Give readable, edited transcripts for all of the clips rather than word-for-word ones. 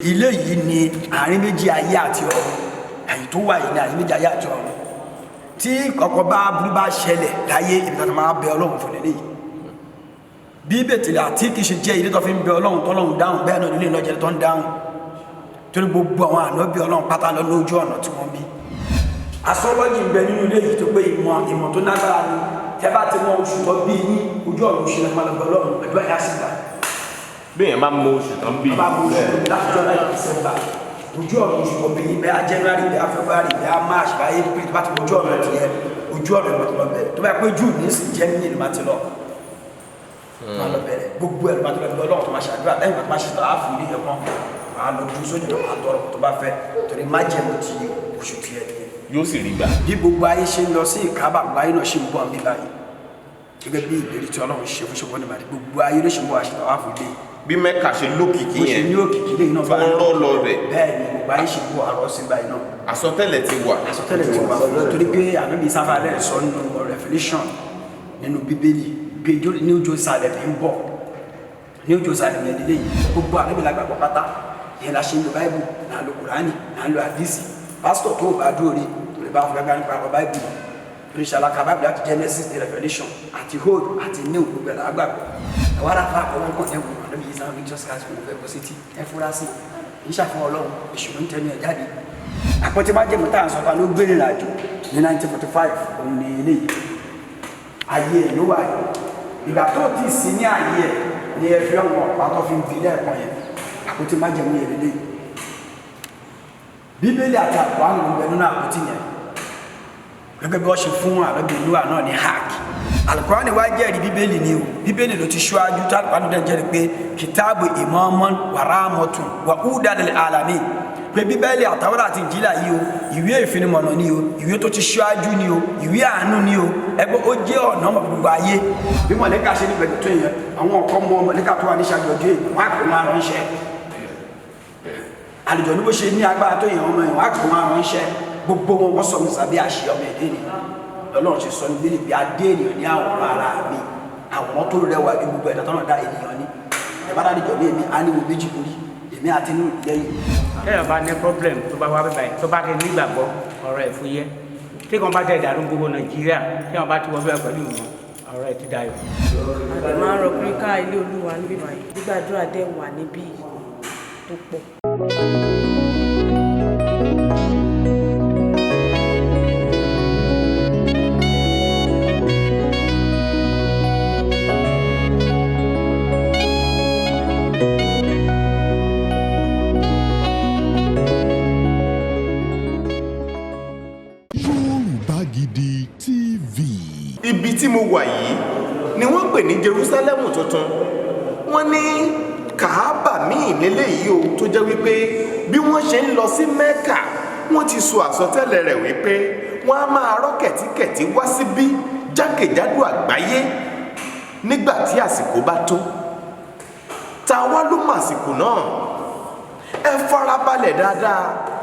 ilé yìí ni àárín méjì ayé àti ọ̀run èyí tó wà yìí ní àárín méjì ayé àti ọ̀run tí kọ̀kọ́ burú bá ṣẹlẹ̀ láyé ibi tó máa bẹ Ọlọ́run fún lélẹ́yìí bí Bẹ́tẹ̀lì àti kì í ṣe jẹ́ ilé tó fi ń bẹ Ọlọ́run tọ́lọ́run dáhùn bẹ́ẹ̀ náà nílé ìlọ́jẹ́ tó ń dáhùn torí gbogbo àwọn ànábì Ọlọ́run pátá lọ lójú ọ̀nà tí wọ́n bí astrology ń bẹ nínú ilé yìí tó pé ìmọ̀ tó lágbára ni tẹ́ bá ti mọ oṣù tó bí yín ojú ọ̀run ṣe lọ́pàá lọ́gbọ̀ Ọlọ́run ẹ̀dọ́ ẹ̀yà sí gbà bí èèyàn bá mọ oṣù tán bí láti jọ láì December ojú ọ̀run oṣù tó bí yín bẹ́ẹ̀ January bẹ́ẹ̀ February bẹ́ẹ̀ March bẹ́ẹ̀ April bá ti mọ ojú ọ̀run ti yẹ ojú ọ̀run ìmọ̀ tó lọ bẹ́ẹ̀ tó bá pé June ní sí Germany ni má ti lọ máa lọ bẹ̀rẹ̀ gbogbo ẹ̀rọ bá tó lọ bí Ọlọ́run tó máa ṣàdúrà lẹ́yìn tó máa ṣe tó àáfù ilé ẹ̀kọ́ máa lọ dúró sójú lọ àtọ̀rọ̀ tó bá fẹ́ torí má jẹ́ mo ti oṣù tí ẹ yóò sì rí gbà. bí gbogbo ayé ṣe ń lọ sí Kaabah báyìí náà ṣe ń bọ̀ mí báyìí gẹ́gẹ́ bí ìbéèrè tí Ọlọ́run ṣe fún ṣọgbọ́n nígbà gbogbo ayé ló ṣe ń bọ̀ àṣetọ̀ àáfù ilé bí Mẹ́kà ṣe lókìkí yẹn bó ṣe ní òkìkí lẹ́yìn náà báyìí tó ń rọ́ lọ bẹ̀ bẹ́ẹ̀ ni gbogbo ayé ṣe ń bọ̀ àrọ́ sí báyìí náà àsọtẹ́lẹ̀ ti wà torí pé ànábì sáfàlẹ̀ sọ nínú Revelation nínú Bíbélì pé ní ojú ìsàlẹ̀ ń bọ̀ ní ojú ìsàlẹ̀ yẹn lélẹ́yìí gbogbo ànábì lágbàgbọ́ pátá yẹn la ṣe ń lo Báíbù náà lo Kùránì náà lo àdísì pásítọ̀ tó bá dúró rí tó lè bá fún gbàgbà nípa ọ̀rọ̀ Báíbù torí ṣàlàkà Báíbù láti Genesis to Revelation àti Old àti New gbogbo ẹ̀rọ àgbàgbọ́ ẹ̀wọ́n ara fún àkọ́wọ́n kan ẹ̀wọ̀n ànábì yìí sáwọn pictures card fún ọ̀fẹ́ bọ́sítì ẹ̀ fúra sí ìṣàfihàn Ọlọ́run ìṣòro ń tẹnu ẹ̀ jáde àpótí má jẹ́mu tá à ń sọ ta ló gbé ìrìn àjò ní 1945 òun ni eléyìí ayé ẹ̀ ló wà yìí ìgbà tó ti sí ní ayé ẹ̀ ní ẹ fi ọ̀wọ́ pàtó fi ń fi lẹ́ẹ̀kan yẹn àpótí má jẹ́mu yẹn lélẹ́yìí Bíbélì àti àpò àwọn ọmọ ẹnu náà àpótí yẹn gẹ́gẹ́ bí wọ́n ṣe fún àrẹ́bí Noah náà ní hack Al-Qur'ani wá jẹ́rìí Bíbélì ni o Bíbélì ló ti ṣíwájú tí Al-Qur'ani dẹ̀ jẹ́rìí pé kìtàbù imaman wa rahmatun wa hudan lil alamin pé Bíbélì àtàwọn àti Ìnjílà yìí o ìwé ìfinimọ̀nà ni o ìwé tó ti ṣíwájú ni o ìwé àánú ni o ẹgbẹ́ ó jẹ́ ọ̀nà ọmọ gbogbo ayé bí mọ̀lẹ́kà ṣe ní pẹ̀lú tó yẹn àwọn ọ̀kọ́ mọ mọ̀lẹ́kà tó wà ní ṣáájú ọjọ́ yìí wọ́n á pè wọ́n ránṣẹ́ àlejò ní bó ṣe ní agbára tó yẹn ọmọ yẹn wọ́n á pè wọ́n ránṣẹ́ gbogbo wọn wọ́n sọ mi sàbí àṣẹ ọmọ ẹ̀dẹ́ ni Ọlọ́run ṣe sọ ní bí níbi adé ènìyàn ní àwòrán ara mi àwòrán tó rẹwà bí gbogbo ẹ̀dá tọ́nà dá ènìyàn ní ẹ̀bá dáadéjọ́ ní èmi á ní wo méjì lórí èmi àti inú lẹ́yìn. kéèyàn bá ní problem tó bá wá bíbá yìí tó bá ti nígbàgbọ́ ọ̀rọ̀ ẹ̀ fúyẹ́ tí kan bá tẹ̀ ìdàrú gbogbo Nàìjíríà kéèyàn bá ti wọ́n bẹ́ẹ̀ pẹ̀lú ìmọ̀ ọ̀rọ̀ ẹ̀ ti dayọ̀. àgbẹ̀ máa ń rọ pé ká ilé Olúwa níbí báyìí gbígbàdúrà dẹ̀ wà níbí tó pọ̀. ibi tí mo wà yìí ni wọ́n pè ní Jerusalem tuntun wọ́n ní Kaabah míì lélẹ́yìí o tó jẹ́ wípé bí wọ́n ṣe ń lọ sí Mẹ́kà wọ́n ti sọ àsọtẹ́lẹ̀ rẹ̀ wípé wọ́n á máa rọ́ kẹ̀tíkẹ̀tí wá síbí jákèjádò àgbáyé nígbà tí àsìkò bá tó ta wá ló mọ àsìkò náà ẹ farabalẹ̀ dáadáa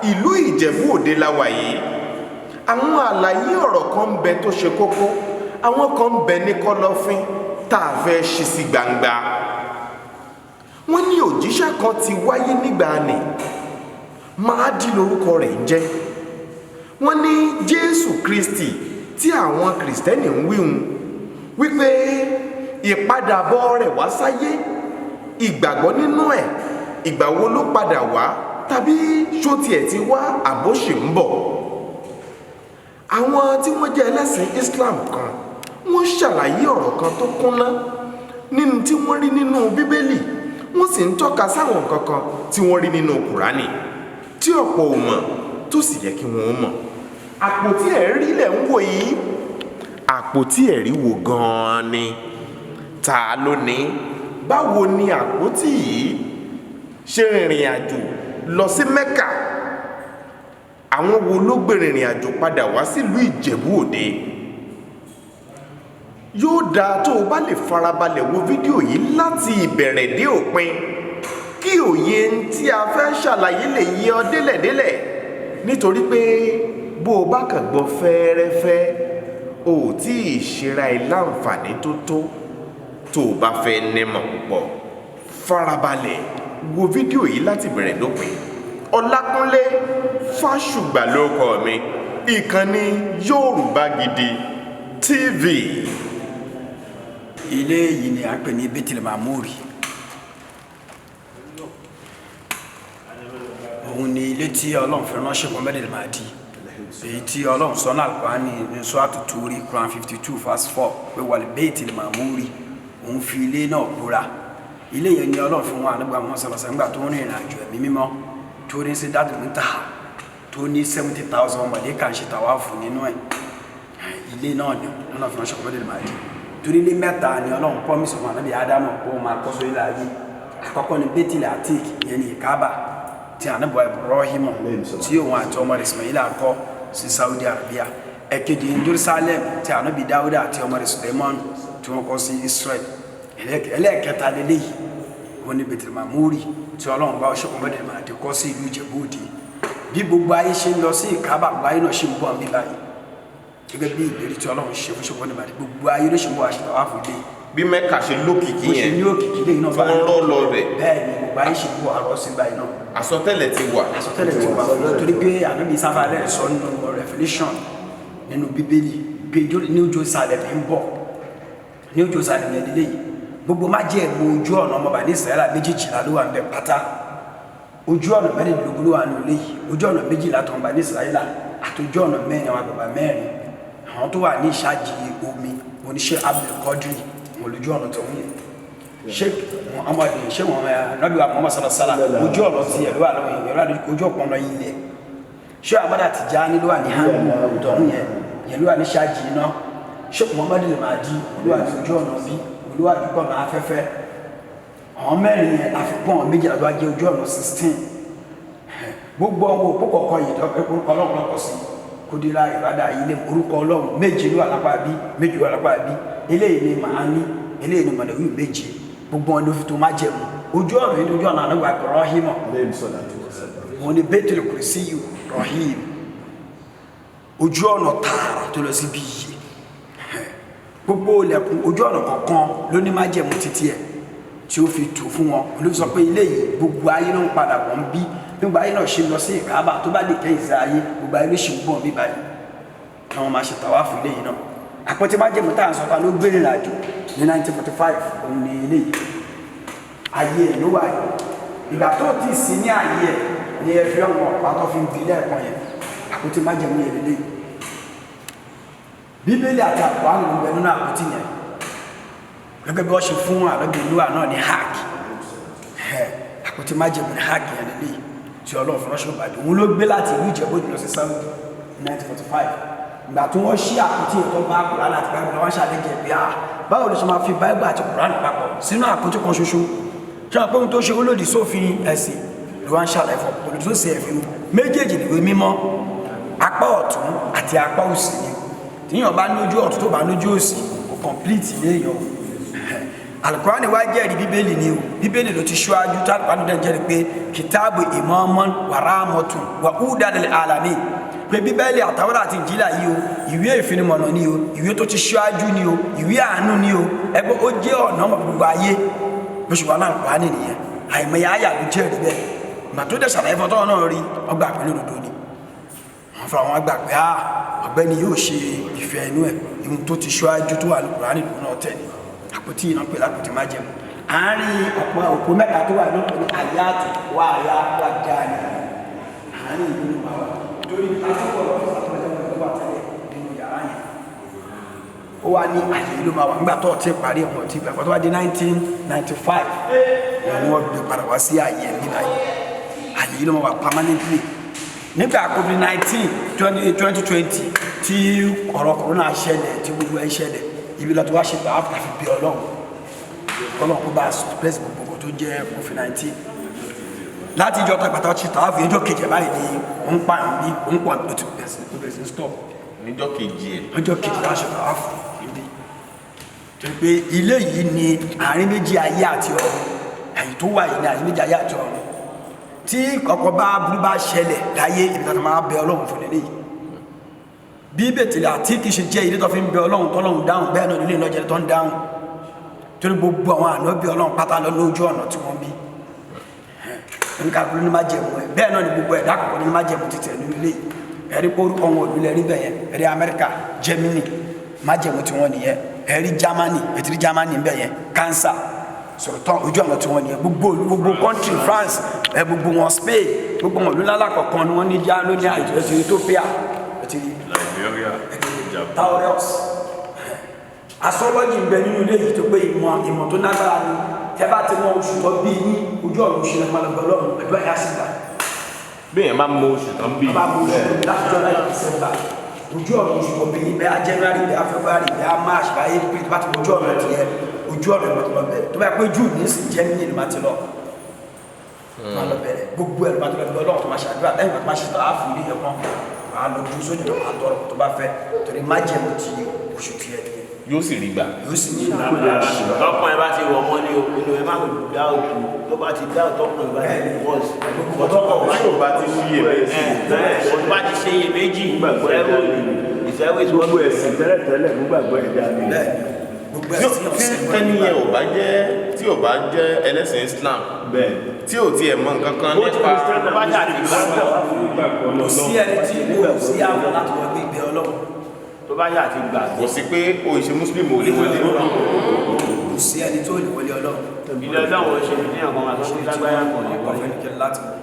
ìlú Ìjẹ̀bú Òde la wà yìí àwọn àlàyé ọ̀rọ̀ kan ń bẹ tó ṣe kókó àwọn kan ń bẹ ní kọ́lọ́fín tá a fẹ́ ṣí sí gbangba wọ́n ní òjíṣẹ́ kan ti wáyé nígbà ni Máàdí lórúkọ rẹ̀ ń jẹ́ wọ́n ní Jésù Kristi tí àwọn Kristẹni ń wíhun wípé ìpadàbọ̀ rẹ̀ wá sáyé ìgbàgbọ́ nínú ẹ̀ ìgbà wo ló padà wá tàbí ṣó tiẹ̀ ti wá àbó ṣì ń bọ̀ àwọn tí wọ́n jẹ́ ẹlẹ́sìn Islam kan wọ́n ṣàlàyé ọ̀rọ̀ kan tó kúnná nínú tí wọ́n rí nínú Bíbélì wọ́n sì ń tọ́ka sáwọn nǹkan kan tí wọ́n rí nínú Kùránì tí ọ̀pọ̀ ò mọ̀ tó sì yẹ kí wọ́n mọ̀ àpótí ẹ̀rí lẹ̀ ń wò yìí àpótí ẹ̀rí wo gan-an ni ta ló ní báwo ni àpótí yìí ṣe rìnrìn àjò lọ sí Mẹ́kà àwọn wo ló gbé rìnrìn àjò padà wá sílùú Ìjẹ̀bú Òde yóò dáa tó o bá lè farabalẹ̀ wo fídíò yìí láti ìbẹ̀rẹ̀ dé òpin kí òye tí a fẹ́ ṣàlàyé lè yé ọ délẹ̀délẹ̀ nítorí pé bó o bá kàn gbọ́ fẹ́ẹ́rẹ́fẹ́ o ò tí ì ṣera ẹ láǹfààní tó tó o bá fẹ́ nímọ̀ púpọ̀ farabalẹ̀ wo fídíò yìí láti bẹ̀rẹ̀ dópin. Ọlákúnlé Fásùgbà lórúkọ mi, ìkànnì Yorùbá Gidi TV. Ilé yìí ni a ń pè ní Baitul Mamuri. Òun ni ilé tí Ọlọ́run fi ránṣẹ́ Muhammad al-Mahdi. Èyí tí Ọlọ́run sọ náà Al-Qur'ani ní Suratu Turi Quran 52 verse 4 pé wal Baitul Mamuri. Òun fi ilé náà búra. Ilé yẹn ni Ọlọ́run fún wa nígbà Muhammad sallallahu alaihi wasallam nígbà tó ń rìn ìrìnàjò ẹ̀mí mímọ́ tó ní sí Sidratul Muntaha tó ní 70,000 ọmọdé kan ṣe tàwáàfù nínú ẹ̀. Ilé náà ni Ọlọ́run fi ránṣẹ́ Muhammad al-Mahdi. Torí ilé mẹ́ta ni Ọlọ́run promise fún Ànábì Ádámù kó máa kọ́ sórí ayé. Àkọ́kọ́ ni Baitul Atiq yẹn ni Kaabah tí Ànábì Ibrahim tí òun àti ọmọ rẹ̀ Ismaila kọ́ sí Saudi Arabia. Ẹ̀kejì ní Jerusalem tí Ànábì Dáúdà àti ọmọ rẹ̀ Suleiman tí wọ́n kọ́ sí Israel. Ẹlẹ́ẹ̀kẹta lélẹ́yìí wọ́n ní Baitul Mamuri tí Ọlọ́run bá ọṣẹ́ Muhammad al-Mahdi kọ́ sí ìlú Ijebu. Bí gbogbo ayé ṣe ń lọ sí Kaabah gbáyé náà ṣe ń bọ̀ ní báyìí gẹ́gẹ́ bí ìbéèrè tí Ọlọ́run ṣe fún ṣùgbọ́n nígbàdí gbogbo ayé ló ṣe ń bọ̀ àṣetà wá fún ilé bí Mẹ́kà ṣe lókìkí yẹn ní òkìkí lẹ́yìn náà tó ń rọ́ lọ bẹ̀. bẹ́ẹ̀ ni gbogbo ayé ṣe ń bọ̀ àrọ́ sí báyìí náà. Àsọtẹ́lẹ̀ ti wà. Àsọtẹ́lẹ̀ ti wà torí pé Ànábì sáfà rẹ̀ sọ nínú Revelation nínú Bíbélì pé New Jerusalem ń bọ̀ New Jerusalem yẹn lélẹ́yìí gbogbo má jẹ́ ẹ̀gbọ́n ojú ọ̀nà ọmọba ní Israẹla méjìlá ló wà ń bẹ pátá ojú ọ̀nà mẹ́rìndínlógún ló wà ní eléyìí ojú ọ̀nà méjìlá tó ń bá ní Israẹla àti ojú ọ̀nà mẹ́rin àwọn àgbàgbà mẹ́rin àwọn tó wà ní ìṣáájì omi oníṣẹ́ Abdul Qadir wọn lójú ọ̀nà tó ń yẹ ṣé ọmọdé ṣé wọn Nábì wa Muhammad sallallahu alaihi wasallam ojú ọ̀nà ti ẹ̀rọ àlọ́ ìyẹn ojú ọ̀pọ̀nà ilẹ̀ ṣé Ahmad Tijani ló wà ní hàn tọ̀hún yẹn ló wà ní ìṣáájì iná ṣé Muhammad al-Mahdi ló wà ní ojú ọ̀nà bí olúwa dúpọ̀ náà afẹ́fẹ́ àwọn mẹ́rin yẹn àfikún méjìlá tó wá jẹ́ ojú ọ̀nà 16 gbogbo ọmọ òpó kọ̀ọ̀kan yìí tó orúkọ Ọlọ́run lọ́kọ̀ sí Kúdírà ìbádà ilé orúkọ Ọlọ́run méje ló wà lápá bí méjì ló wà lápá bí eléyìí ni màání eléyìí ni mọ̀lẹ́wì méje gbogbo wọn ló fi tó má jẹun ojú ọ̀nà yìí ojú ọ̀nà ànágbà Ibrahim wọn ni Baitul Kursiyu Rahim ojú ọ̀nà tààrà tó lọ sí bí iye gbogbo ilẹ̀kùn ojú ọ̀nà kọ̀ọ̀kan ló ní má jẹun títí ẹ̀ tí ó fi tù fún wọn olú sọ pé ilé yìí gbogbo ayé ló ń padà bọ̀ ń bí gbogbo ayé náà ṣe lọ sí Kaabah tó bá lè kẹ́yìn sí ayé gbogbo ayé ló ṣe ń bọ̀ bí báyìí kí wọ́n máa ṣe tàwáàfù ilé yìí náà àpótí má jẹ̀mú tá à ń sọ́ta ló gbé ìrìn àjò ní 1945 òun ní ilé yìí ayé ẹ̀ ló wà yìí ìgbà tó ti sí ní ayé ẹ̀ ní ẹ fi ọmọ ọ̀pá tó fi ń gbé lẹ́ẹ̀kan yẹn àpótí má jẹ̀mú yẹn lélẹ̀ Bíbélì àti àpò àwọn ìgbẹ́ nínú àpótí yẹn gẹ́gẹ́ bí wọ́n ṣe fún àlọ́bí ìlú àná ní háàkì àpótí májèmú ní háàkì yẹn lélẹ̀ tí Ọlọ́run fún ránṣẹ́ Ìbàdàn òun ló gbé láti ìlú Ìjẹ̀bú lọ sí Saudi 1945 ìgbà tí wọ́n ṣí àpótí ètò bá Kùránì àti Báíbù wọ́n ṣàlẹ́jẹ̀ bí i báwo ló ṣe máa fi Báíbù àti Kùránì papọ̀ sínú àpótí kan ṣoṣo ṣé wọn pé ohun tó ṣe olódì sófin ẹ̀sìn ló wá ń ṣàlàyé fún olùdí tó ṣe ẹ̀fìn méjèèjì nìwé mímọ́ apá ọ̀tún àti apá òsì ni tíyàn bá lójú ọ̀tún tó bá lójú òsì kò complete léèyàn Al-Qur'ani wá jẹ́rìí Bíbélì ni o Bíbélì ló ti ṣíwájú tí Al-Qur'ani dẹ̀ jẹ́rìí pé kìtàbù imaman wa rahmatun wa hudan lil alamin pé Bíbélì àtàwọn àti Ìnjílà yìí o ìwé ìfinimọ̀nà ni o ìwé tó ti ṣíwájú ni o ìwé àánú ni o ẹgbẹ́ ó jẹ́ ọ̀nà ọmọ gbogbo ayé bó ṣe wà náà Al-Qur'ani nìyẹn àìmọye àyà ló jẹ́rìí bẹ́ẹ̀ ìgbà tó dẹ̀ ṣàlàyé fọ́tọ́ náà rí ọgbà pẹ̀lú òdodo ni wọ́n fún àwọn àgbà pé ọ̀gbẹ́ni yóò ṣe ìfẹ́ inú ẹ̀ ìhun tó ti ṣíwájú tó wà Al-Qur'ani náà tẹ̀ ní àpótí iná pẹ̀lú àpótí má jẹun àárín ọ̀pọ̀ òpó mẹ́ta tó wà lóko ní àyàtò wà àyà wà dáàni àárín ìlú ló máa wà torí àtúkọ̀ lọ́wọ́ àtúkọ̀ tó wà tẹ́lẹ̀ nínú yàrá yẹn ó wà ní àyè ló máa wà nígbà tó ti parí ẹ̀wọ̀n tí ìgbà tó wà di 1995 ni wọ́n gbé padà wá sí àyè nígbà yìí àyè ló máa wà permanently nígbà COVID-19 2020 tí ọ̀rọ̀ corona ṣẹlẹ̀ tí gbogbo ẹ̀ ṣẹlẹ̀ ibi lọ́tọ́ wá ṣe tààfù tàfi bí Ọlọ́run kó bá suppress gbogbo tó jẹ́ COVID-19 láti ìjọ tàbátà ṣe tààfù ẹjọ́ kejì báyìí ní ń pa ìbí ń pọ̀ tó ti bẹ̀rẹ̀ sí stop níjọ́ kejì ẹ̀ ọjọ́ kejì láti ṣe tààfù ibi tó pé ilé yìí ni àárín méjì ayé àti ọ̀run èyí tó wà yìí ní àárín méjì ayé àti ọ̀run tí kọ̀kọ́ bá burú bá ṣẹlẹ̀ láyé ibi tó máa bẹ Ọlọ́run fún lélẹ́yìí bí Bẹ̀tẹ̀lẹ̀ àti kìí ṣe jẹ́ ilé tó fi ń bẹ Ọlọ́run tọ́lọ́run dáhùn bẹ́ẹ̀ náà nílé ìlọ́jẹ́ tó ń dáhùn torí gbogbo àwọn ànábì Ọlọ́run pátá lọ lójú ọ̀nà tí wọ́n bí oníkàkùn ní májẹ̀mú ẹ̀ bẹ́ẹ̀ náà ni gbogbo ẹ̀dá kọ̀ọ̀kan ní májẹ̀mú títẹ̀ nínú ilé ẹ̀rí orúkọ wọn òdúlẹ̀ rí bẹ̀yẹn ẹ̀rí Amẹ́ríkà Germany májẹ̀mú tí wọ́n nìyẹn ẹ̀rí Germany ẹ̀tìrí Germany bẹ̀yẹn cancer sọ̀tàn ojú ọ̀nà tí wọ́n nìyẹn gbogbo country France gbogbo wọn Spain gbogbo wọn lónàlá kọ̀ọ̀kan ni wọ́n ní díá lónìí àìjọ ẹ̀tìrí Ethiopia ẹ̀tìrí Taurus astrology ń bẹ nínú ilé yìí tó pé ìmọ̀ tó nágbára ni tẹ́ bá ti mọ oṣù tó bí yín ojú ọ̀run oṣù náà máa lọ́rùn ẹ̀dọ́ ẹ̀yà sí gbà. bí èèyàn bá mọ oṣù tán bí. bá mọ oṣù tó bí láti jọ láì December ojú ọ̀run oṣù tó bí yín bẹ́ẹ̀ January bẹ́ẹ̀ February bẹ́ẹ̀ March bẹ́ẹ̀ April tó bá ti mọ ojú ọ̀run ti yẹ ojú ọ̀run ẹ̀ lọ bẹ́ẹ̀ tó bá pé June ní sí Germany ni máa ti lọ. máa lọ bẹ̀rẹ̀ gbogbo ẹ̀ ló máa ti lọ bí Ọlọ́run tó máa ṣàdúrà lẹ́yìn tó máa ṣe tó àáfù ilé yẹn kan máa lọ dúró sójú lọ àtọ̀rọ̀ tó bá fẹ́ torí májẹ̀mú ti oṣù tiẹ̀ yóò sì rí gbà. yóò sì ní tọkùn ẹ bá ti wọ ọmọ ní inú ẹ má dá òkú tó bá ti dá tọkùn ẹ bá ti wọ tí ò bá ti ṣe iyèméjì. tó bá ti ṣe iyèméjì ìfẹ́wé tí wọ́n gbogbo ẹ̀sìn tẹ́lẹ̀tẹ́lẹ̀ gbogbo ẹ̀dá ni. tí ẹniyẹn tí ò bá jẹ́ ẹlẹ́sìn Islam tí ò tiẹ̀ mọ nǹkan kan nípa kò sí ẹni tí kò sí àwọn láti wọ́n gbé ìgbé Ọlọ́run tó bá yà ti gbà kò sí pé o ìṣe Muslim ò lè wọlé. kò sí ẹni tó lè wọlé Ọlọ́run. ilé Ọlọ́run ṣe ní àwọn ọmọ àtọ́kùn lágbáyà pọ̀ ní ọ̀pọ̀ fẹ́nikẹ́ láti wọ́n.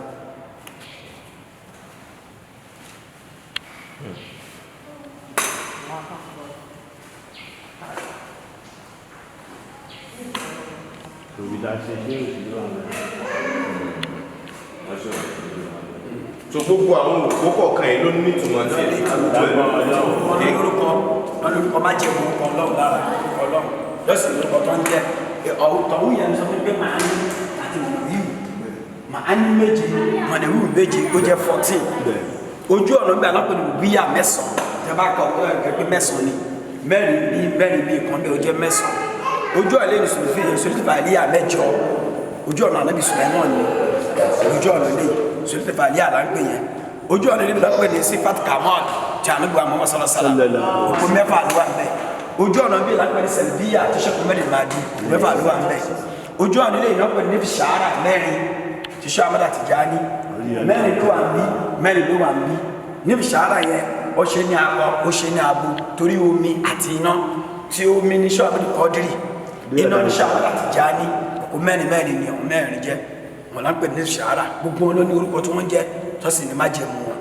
so gbogbo àwọn òkú kọ̀ọ̀kan yìí ló ní ìtumọ̀ tí ẹ̀ lórúkọ má jẹ́ orúkọ Ọlọ́run lára Ọlọ́run lọ́sìn lórúkọ tó ń jẹ́ ọ̀hún yẹn sọ pé màá ní àti mọ̀lẹ́wù màá ní méje mọ̀lẹ́wù méje ó jẹ́ 14 ojú ọ̀nà bí alápẹ̀lú bíyà mẹ́sàn-án tẹ́ bá kọ ẹgbẹ́ mẹ́sàn-án ni mẹ́rin bí kan bẹ́ẹ̀ ó jẹ́ mẹ́sàn-án ojú ọ̀nà lẹ́yìn sọ̀rọ̀tìfà àlíyà mẹ́jọ ojú ọ̀nà Ànábì Sùlẹ́mánì ni ojú ọ̀nà lẹ́yìn sọ̀rọ̀tìfà àlíyà là ń pè yẹn ojú ọ̀nà níbi lọ́pẹ́ ní sifat kamal tí a nígbà mọ́ sọ́lọ́sọ́lá òkú mẹ́fà ló wà ńbẹ̀ ojú ọ̀nà bíi lápẹ́ ní sẹ̀lbíyà tí sẹ́kù mẹ́rin máa di mẹ́fà ló wà ńbẹ̀ ojú ọ̀nà ilé ìnáwó níbi sàárà mẹ́rin tí sọ Ahmad Tijani mẹ́rin ló wà ń bí mẹ́rin ló wà ń bí níbi sàárà yẹn ó ṣe ní akọ ó ṣe ní abo torí omi àti iná tí omi ní sọ Abdul Qadir iná ní sọ Ahmad Tijani òkú mẹ́rin ni òun mẹ́rin jẹ́ wọn lápẹ́ ní sàárà gbogbo wọn ló ní orúkọ tí wọ́n jẹ́ tọ́sí ni má jẹ́ mu wọn.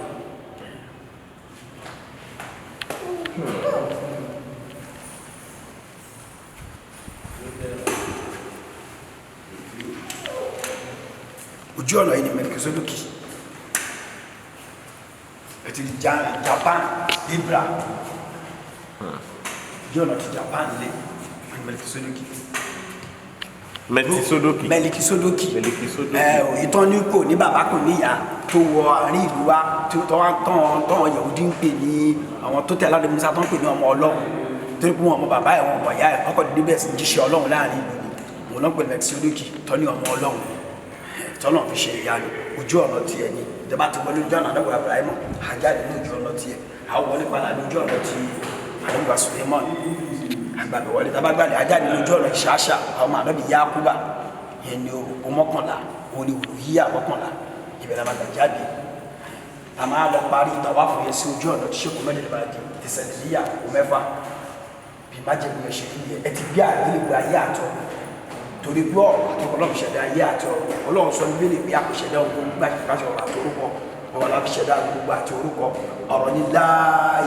ojú ọ̀nà yìí ni Mẹ́líkísẹ́dẹ́kì ẹ̀tì Japan Libra ojú ọ̀nà ti Japan lé Mẹ́líkísẹ́dẹ́kì. Mẹ́líkísẹ́dẹ́kì ìtàn ní kò ní bàbá kò níyà tó wọ àárín ìlú wa tọ́ Yahudi ń pè ní àwọn tó tẹ̀lé Musa tó ń pè ní ọmọ Ọlọ́run torí pé wọn ọmọ bàbá ẹ̀ wọn ọmọ ìyá ẹ̀ ọkọ̀ dídí bẹ́ẹ̀ sì ń jíṣẹ́ Ọlọ́run láàrin ìlú ni wọn náà pè Mẹ́líkísẹ́dẹ́kì tọ́ ní ọmọ Ọlọ́run tọ́nà fi ṣe ìyanu ojú ọ̀nà tiẹ̀ ni ìjọba ti wọlé ojú ọ̀nà àdọ́gba Ibrahim àjáde ní ojú ọ̀nà tiẹ̀ àwọn wọlé padà ní ojú ọ̀nà ti àdọ́gba Suleiman àgbàdo wọlé tábàgbàdé àjáde ní ojú ọ̀nà ìṣàṣà àwọn àdọ́bí Yakuba yẹn ni òpó mọ́kànlá òun ni òwò yíyà mọ́kànlá ìbẹ̀rẹ̀ àmàgbà jáde a máa lọ parí ìtàwá fún yẹn sí ojú ọ̀nà tí ṣèkú mẹ́rin bá di tẹ̀sẹ̀lẹ̀ yíyà kó mẹ́fà bí májèlú yẹn ṣe kí ẹ ti bí àgbélébùú ayé àtọ̀ torí gbọ́ Ọlọ́run ṣẹ̀dá ayé àti Ọlọ́run sọ níbí pé àkọsẹ̀dá ogun gbà kíkàṣọ àti orúkọ ọ̀rọ̀ láti ṣẹ̀dá gbogbo àti orúkọ ọ̀rọ̀ ní la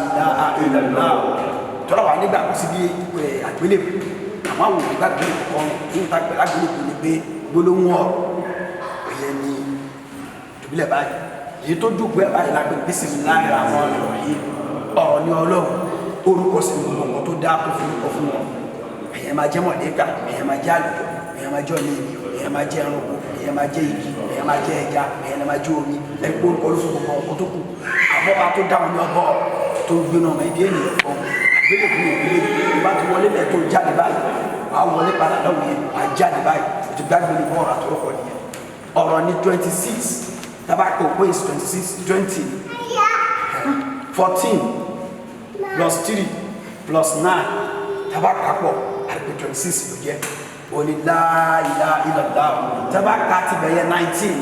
ilaha illallah tọ́lá wà nígbà kó sí bí àgbélébù àwọn àwọn òkúta gbélébù kan nínú ta gbẹ̀lá gbélébù ni pé gbólóhùn ọ̀rọ̀ òye ni ìbílẹ̀ báyìí èyí tó dùgbò ẹ̀ báyìí lágbè bismillahir rahmanir rahim ọ̀rọ̀ ní Ọlọ́run orúkọ sí gbogbo nǹkan tó dá tó fi orúkọ fún wọn èyàn máa jẹ́ mọ̀lẹ́kà èyàn máa jẹ́ àlùjọ èyàn máa jẹ́ ọ̀lẹ́ èyàn máa jẹ́ ẹranko èyàn máa jẹ́ igi èyàn máa jẹ́ ẹja èyàn máa jẹ́ omi ẹni pé orúkọ ló fún gbogbo ọkọ tó kù àbọ̀bá tó dáhùn ní ọgbọ́ tó gbéná ọmọ ibi ènìyàn kan àgbélé fún ìgbélé bá ti wọlé lẹ̀ tó jáde báyìí wà á wọlé padà lọ́wọ́ yẹn wà á jáde báyìí ètò gbàgbé ní bọ́ọ̀rọ̀ àtọ́rọ́kọ nìyẹn ọ̀rọ̀ ní 26 tabako pé is 26 20 14 plus 3 plus 9 tabakapọ̀ àti 26 ló jẹ́ oní la ilaha illallah tabaka ti bẹ̀yẹ 19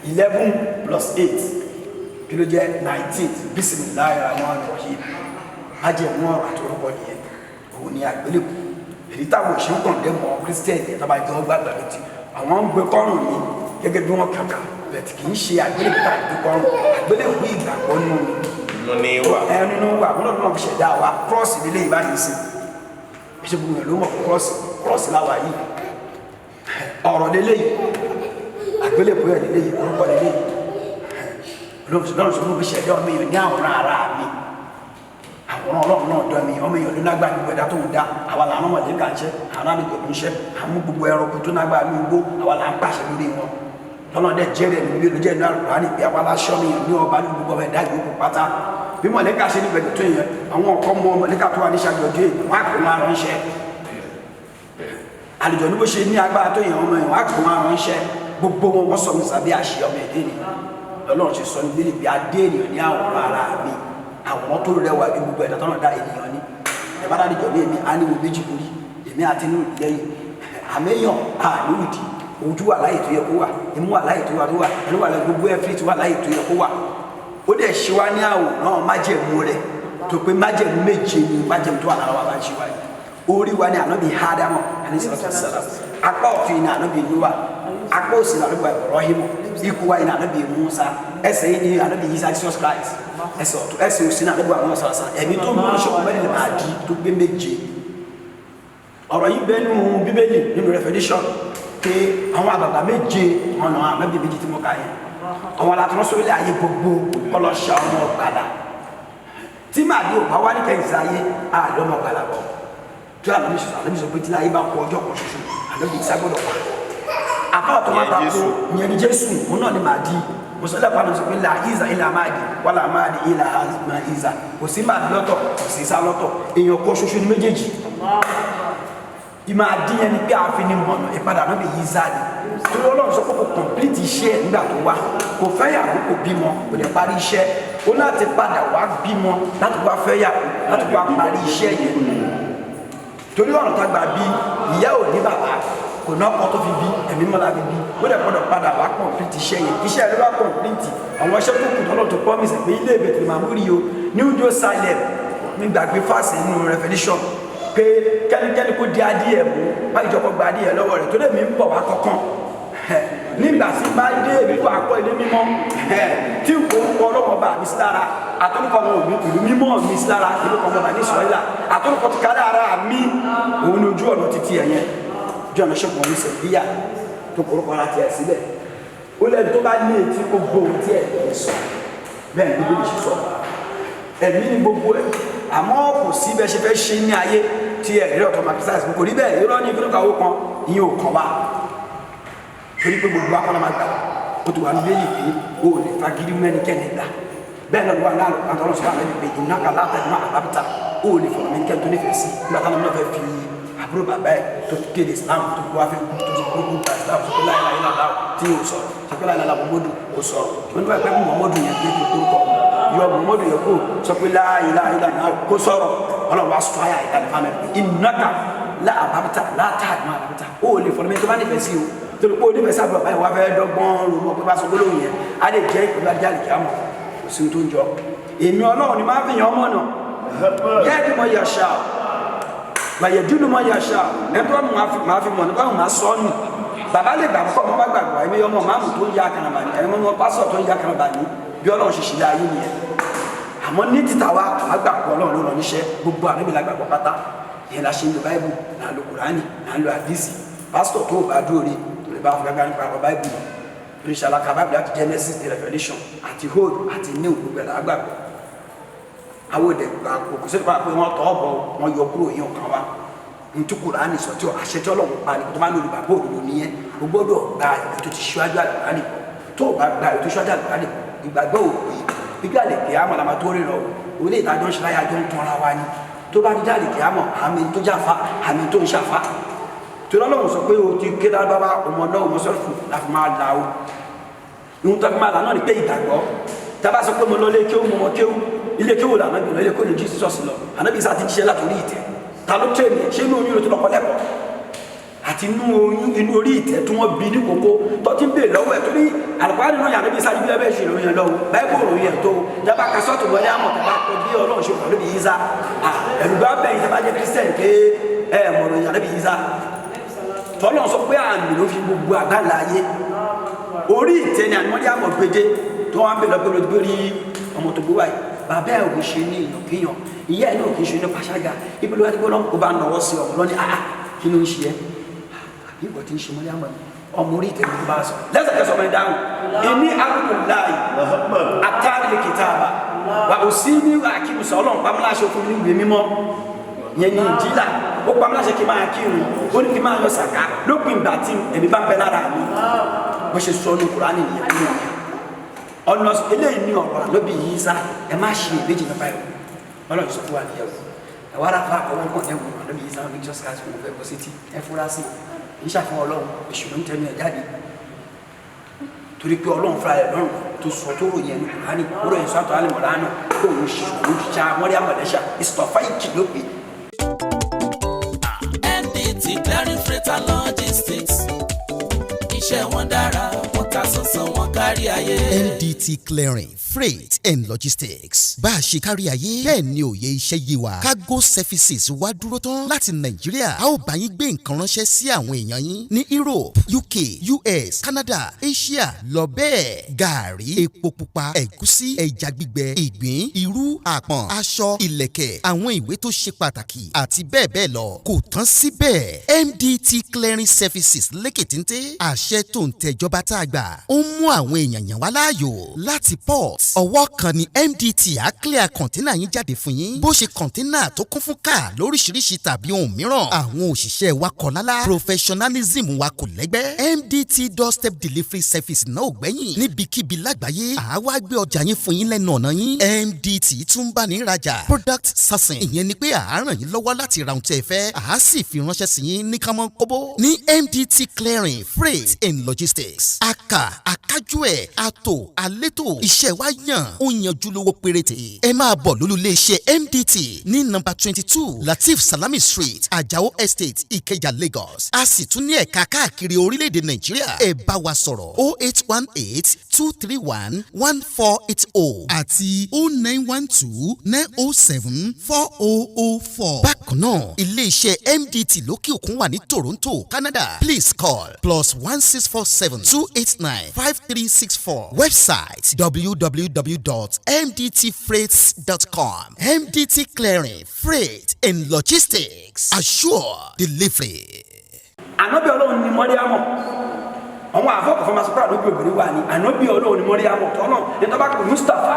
11 plus 8 kí ló jẹ́ 19 Bismillahirrahmanirrahim májẹ̀mú ọ̀rọ̀ àti orúkọ nìyẹn òun ni àgbélébù èyí táwọn òṣèlú kàn dé mọ́ kírísítẹ́nì tọ́ba jẹ́ wọ́n gbàgbà létí àwọn ń gbé kọ́rùn ní gẹ́gẹ́ bí wọ́n kàkà bẹ̀tì kì í ṣe àgbélébù tá à ń gbé kọ́rùn àgbélébù ìgbàgbọ́ nínú nínú wa wọn náà fi ṣẹ̀dá wa kírọ́ọ̀sì nílé ìbáyìí sí ṣe gbogbo ẹ̀ ló mọ̀ kírọ́ọ̀sì láwa yìí ọ̀rọ̀ lélẹ́yìí àgbélébù ẹ̀ lélẹ́yìí orúkọ lélẹ́yìí lọ́nà tó fi ṣẹ̀dá ọmọ èèyàn ní àwòrán ara mi àwòrán ọlọ́run náà dọ́ mi ọmọ èèyàn ló lágbá ní gbẹ̀dá tó ń dá àwa làwọn ọmọdé kà ń ṣe àwọn àlejò ń ṣe àmú gbogbo ẹranko tó lágbá ní igbó àwa là ń pàṣẹ lórí wọn lọ́nà dẹ̀ jẹ́rẹ̀ ní ilé olójẹ́ ní àlùkò ní pé àwa láṣọ mi ní ọba ní gbogbo ọmọ ẹ̀dá ìgbókò pátá bí mọ̀lẹ́ka ṣe ní gbẹ̀dẹ̀ tó yẹn àwọn ọkọ̀ mọ mọ̀lẹ́ka tó wà ní ṣàjọ ọjọ́ èyí wọn á kó wọn ránṣẹ́ àlejò ní bó ṣe ní agbára tó yẹn ọmọ yẹn wọn á kó wọn ránṣẹ́ gbogbo wọn wọ́n sọ mi sàbí àṣẹ ọmọ ẹ̀dẹ́ ni lọ́lọ́run ṣe sọ ní bí níbi adé ènìyàn ní àwòrán ara mi àwòrán tó rẹwà bí gbogbo ẹ̀dá tọ́nà dá ènìyàn ní ẹ̀bá dáadé jọ ní èmi aníwo méjì lórí èmi àti inú lẹ́yìn àmẹ́yàn àlóòdì ojú wà láyè tó yẹ kó wà imú wà láyè tó wà ẹnu wà láyè gbogbo ẹ̀fí tó wà láyè tó yẹ kó wà ó dẹ̀ ṣe wá ní àwòrán májẹ̀mú rẹ̀ tó pé májẹ̀mú méje ni májẹ̀mú tó wà lára wa bá ṣe wáyé orí wa ní ànábì Ádámù apá ọ̀tún ní ànábì Nóà apá òsì ní ànábì Ibrahimu ikú wa ní ànábì Mùsá ẹsẹ̀ yìí ní ànábì Jesus Christ ẹsẹ̀ òsì ní ànábì àwọn sọ̀rọ̀sán ẹ̀mí tó mú ọṣọ́ mẹ́rin máa di tó gbé méje ọ̀rọ̀ yìí bẹ́ẹ̀ nínú Bíbélì nínú Revelation pé àwọn àgbàgbà méje ọ̀nà ànábì méjì tí mo kà yẹn àwọn alátúnṣe sórí ayé gbogbo ọlọ́ṣà ọmọ ọ̀gbàdà tí màdí ò bá wá ní kẹ́hìnsì ayé àlọ́mọ ọ̀gbàdà bọ̀ tí ànábì sọ pé tí láyé bá kọ ọjọ́ kan ṣoṣo ànábì ìságbọ́dọ̀ pa àbá ọ̀tọ̀ máa bá kó ìyẹn ní Jésù òun náà ni màdí mùsùlùmí àpá náà sọ pé là ìzà ilà máàdì wàlà máàdì ilà àmà ìzà kò sí màdí lọ́tọ̀ kò sí ìsá lọ́tọ̀ èèyàn kọ ṣoṣo ní méjèèjì ìmọ̀ àdíyẹn ni pé àfi ní mọ̀nà ìpadà náà bí yí záàdì torí Ọlọ́run sọ pé kò complete iṣẹ́ ẹ̀ nígbà tó wá kò fẹ́yàwó kò bímọ kò lè parí iṣẹ́ ó láti padà wá bímọ láti wá fẹ́yàwó láti wá parí iṣẹ́ yẹn torí ọ̀nà tá gbà bí ìyá ò ní bàbá kò náà kọ́ tó fi bí ẹ̀mí mọ́lá fi bí ó lè gbọ́dọ̀ padà wá complete iṣẹ́ yẹn iṣẹ́ rẹ̀ wá complete àwọn iṣẹ́ tó kù tọ́lọ́ tó promise pé ilé ìbẹ̀tẹ̀ màmúrí o New Jerusalem ní gbàgbé fásitì nínú Revelation pé kẹ́nikẹ́ni kó di adìẹ mú báyìí jọkọ̀ gba adìẹ lọ́wọ́ rẹ̀ tó lè mí ń bọ̀ wá kọ̀ọ̀kan nígbà tí bá dé èmi kó akọ ilé mímọ́ tí kò ń kọ́ ọlọ́wọ́ bá mi sí lára àtúnkọ́ ọmọ òbí ìlú mímọ́ mi sí lára ìlú kan ọmọ bá ní Ísírẹ́lì àtúnkọ́ ti kárí ara mi òun ni ojú ọ̀nà títí ẹ̀yẹn ojú ọ̀nà ṣẹ́gun ọ̀hún sẹ̀bíyà tó kọ́rọ́kọ ara tiẹ̀ sílẹ̀ ó lẹ́nu tó bá ní etí kó gbóhùn tí ẹ̀ sọ bẹ́ẹ̀ ni Bíbélì ṣe sọ ẹ̀mí ni gbogbo ẹ̀ àmọ́ kò sí bẹ́ẹ̀ ṣe fẹ́ ṣe ní ayé tí ẹ̀ rí ọ̀tọ̀ makisais kò rí bẹ́ẹ̀ irọ́ ní ìfúnnúkà owó kan ìyẹn ò kàn wá torí pé gbogbo akọ́nà máa gbà ó ti wà ní bẹ́ẹ̀lì pé o ò lè fagídí mẹ́nikẹ́ni gbà bẹ́ẹ̀ náà ló wà náà àtọ́nà sọ́kà lẹ́nu pé ìnáka látàdí máa àbábítà ó ò lè fọ̀rọ̀ mẹ́nikẹ́ni tó nífẹ̀ẹ́ sí nígbà táwọn náà fẹ́ fi àbúrò bàbá ẹ̀ tó kéde Islam tó wá fẹ́ kú tó sọ pé kú ta Islam sọ pé láìláì lálá tí yóò sọ̀rọ̀ sọ pé láìláì Muhammadu kò sọ̀rọ̀ wọn nígbà pé Muhammadu yẹn gbé tó kúrúkọ yọ Muhammadu yẹn kó sọ pé láìláì lálá kó sọ̀rọ̀ ọlọ́run wá sọ ayà ìtàlẹ́fà mẹ́rin ìnáka láàbábítà látàdí máa àbábítà ó ò lè fọ̀rọ̀ mẹ́ni tó bá nífẹ̀ẹ́ sí o torí pé onífẹ̀ẹ́ sábà báyìí wá fẹ́ dọ́gbọ́n lòmọ pé bá sọ gbólóhùn yẹn á lè jẹ́ ìpínlẹ̀ ajá lè kí á mọ̀ kò sí tó ń jọ èmi Ọlọ́run ni máa ń fìyàn ọmọ náà yẹ́ ẹ̀dí mọ yàṣà bàyẹ̀ dúdú mọ yàṣà ẹ̀tọ́ máa fi mọ̀ nípa máa sọ nù bàbá lè gbàgbọ́ ọmọ bá gbàgbọ́ ẹ̀mí ọmọ máàmù tó ń ya kànàbà ní ẹ̀mí ọmọ pásọ̀ tó ń ya kànàbà ní bí Ọlọ́run ṣe ṣìlẹ̀ ayé nìyẹn àmọ́ ní títà wa àgbàgbọ́ Ọlọ́run ló rọ níṣẹ́ gbogbo àníbi làgbàgbọ́ pátá ìyẹn la ṣe ń lo báíbù là ń lo Kùránì là ń lo àdìsí pásítọ̀ tó bá dúró rí bá fún gbàgbà nípa ọ̀rọ̀ báìbù ìrìnsàlá kábàbí láti Genesis to Revelation àti Old àti New gbogbo ẹ̀ lágbàgbọ́ àwọn òde gbàgbọ́ kò sẹ́ni pé wọ́n tọ́ ọ̀bọ̀ wọn yọ kúrò yín ọ̀kan wa ntí Kùránì sọ tí àṣẹ tí Ọlọ́run pa ni tó máa ń lò olùgbàgbọ́ òdodo nìyẹn o gbọ́dọ̀ gba ètò ti ṣíwájú Àlùkùránì tó o bá gba ètò ṣíwájú Àlùkùránì ìgbàgbọ́ òpè gbígbé àlèkè àmọ́ làmà tó rí lọ òun ìdájọ́ ń ṣe láyà jọ ń tanra wa ni tó bá dídá àlèkè àmọ́ àmì tó jáfa àmì tó ń ṣàfa torí Ọlọ́run sọ pé o ti ké dábàbà ọmọ náà ọmọ sọ́ọ̀fù láti máa la o ìhun tó fi máa là náà ni pé ìgbàgbọ́ tábà sọ pé mo lọ ilé kéwù mo mọ kéwù ilé kéwù là náà ilé kéwù ní Jesus lọ ànábì sá ti jíṣẹ́ látòrí ìtẹ́ ta ló tẹ̀ mí ṣé inú oyún ló ti lọ́kọ lẹ́kọ̀ọ́ àti àti inú orí ìtẹ́ tí wọ́n bí ní kókó tó ti ń bèèrè lọ́wọ́ ẹ̀ tó ní àlùkò nínú yàrá bí sáájú bí ẹ bẹ́ẹ̀ ṣe ìròyìn ẹ̀ lọ́wọ́ báyìí kò ròyìn ẹ̀ tó jábá kasọ́ọ̀tù wọlé àmọ̀ tàbá kọ bí ọlọ́run ṣe pẹ̀lú bí Ìsá ẹ̀rù bá bẹ̀yìn tàbá jẹ́ Christian ké ẹ̀ mọ̀rọ̀ yàrá bí Ìsá tọ́lọ́ sọ pé àmì ló fi gbogbo àgbàlá ayé orí ìtẹ́ ni àmọ́dé àmọ̀ gbèdé tó wọ́n bèèrè lọ́gbẹ̀rẹ̀ lórí ọmọ tó gbé wáyé bàbá ẹ̀ ò ṣe ní ìyànkíyàn ìyá ẹ̀ náà kì í ṣe ní pàṣágà ibi ló wá ti gbọ́ lọ́n kó bá nọwọ́ sí ọmọ lọ́ní kí ló ń ṣe ẹ́ ìgbà tí ń ṣe mọ́lẹ́ àmọ́ ọmọ orí ìtẹ̀lẹ́ tó bá sọ lẹ́sẹ̀kẹsọ̀ mọ́ dáhùn ìní abdullahi atari kitaba wà ó sí ní akíbùsọ̀ ọlọ́run pamọ́láṣẹ fún mi ní ìwé mímọ́ yẹn ní ìjìlá ó pamọ́láṣẹ kí máa kírun ó ní kí máa yọ sàká lópin ìgbà tí èmi bá ń bẹ lára mi bó ṣe sọ ní Kùránì nìyẹn nínú ọ̀nà eléyìí ní ọ̀rọ̀ àlóbì yìí sá ẹ má ṣe ìbejì nípa ẹ̀ ọlọ́run sọ fún wa nìyẹn ẹ̀wọ́n ara fa àwọn ọkọ̀ ẹ̀wọ̀n àlóbì yìí sá wọn ní just cast wọn fẹ́ kó sí ti ẹ fúra sí ìṣàfihàn ọlọ́run ìṣòro ń tẹnu ẹ̀ jáde torí pé ọlọ́run fúnra ẹ̀ lọ́rùn tó sọ tó ròyìn ẹnu Kùránì ó ròyìn sọ́tọ̀ alìmọ̀lánà kó òun ṣá mọ́rí àmọ̀lẹ́ṣà ìsọ̀fà ìkì ló pè. NDT Clearing Freight and Logistics iṣẹ́ wọn dára wọ́n ta sánsan wọn kárí ayé. NDT Clearing Freight and Logistics bá a ṣe kárí ayé bẹ́ẹ̀ ni òye iṣẹ́ yé wa cargo services wá dúró tán láti Nàìjíríà a ó bá yín gbé nǹkan ránṣẹ́ sí àwọn èèyàn yín ní Europe UK US Canada Asia lọ bẹ́ẹ̀ gàárì epo pupa ẹ̀gúsí ẹja gbígbẹ ìgbín irú àpọ̀n aṣọ ìlẹ̀kẹ̀ àwọn ìwé tó ṣe pàtàkì àti bẹ́ẹ̀ bẹ́ẹ̀ lọ kò tán síbẹ̀ MDT Clearing Services lékè téńté àṣẹ tó ń tẹjọba tá a gbà ó mú àwọn èèyàn yàn wá láàyò láti port ọwọ́ kan ni MDT á clear kọ̀ńténà yín jáde fún yín bó ṣe kọ̀ńténà tó kún fún káà lóríṣiríṣi tàbí ohun mìíràn àwọn òṣìṣẹ́ wa kọ̀ lálá professionalism wa kò lẹ́gbẹ́ MDT doorstep delivery service náà ò gbẹ́yìn níbikíbi lágbàáyé àwa gbé ọjà yín fún yín lẹ́nu ọ̀nà yín MDT tún bá ní rajà product sourcing ìyẹn ni pé à á ràn yín lọ́wọ́ láti ra ohun tí ẹ fẹ́ à á sì fi ránṣẹ́ sí yín ní kánmọ́ kóbó ní MDT Clearing Freight and Logistics akájú ẹ̀ àtò àlétò iṣẹ́ wa yàn ó yanjú lówó péréte ẹ máa bọ̀ lólùléeṣẹ́ MDT ní nọ́mbà 22 Latif Salami Street Ajao Estate Ìkẹjà Lagos a sì tún ní ẹ̀ka káàkiri orílẹ̀-èdè Nàìjíríà ẹ bá wa sọ̀rọ̀ 0818-231-1480 àti 0912-907-4004. bákan náà iléeṣẹ́ MDT lókè òkun wà ní Toronto Canada please call +16472895364 website www.mdtfreights.com. MDT Clearing Freight and Logistics assure delivery. ànábì ọlọ́run ni Mọ́ríámọ̀ àwọn àfọkànfọ́ máa sọ pé ànábì obìnrin wà ní ànábì ọlọ́run ni Mọ́ríámọ̀ tọ́nà ní tọ́ba pé Mustapha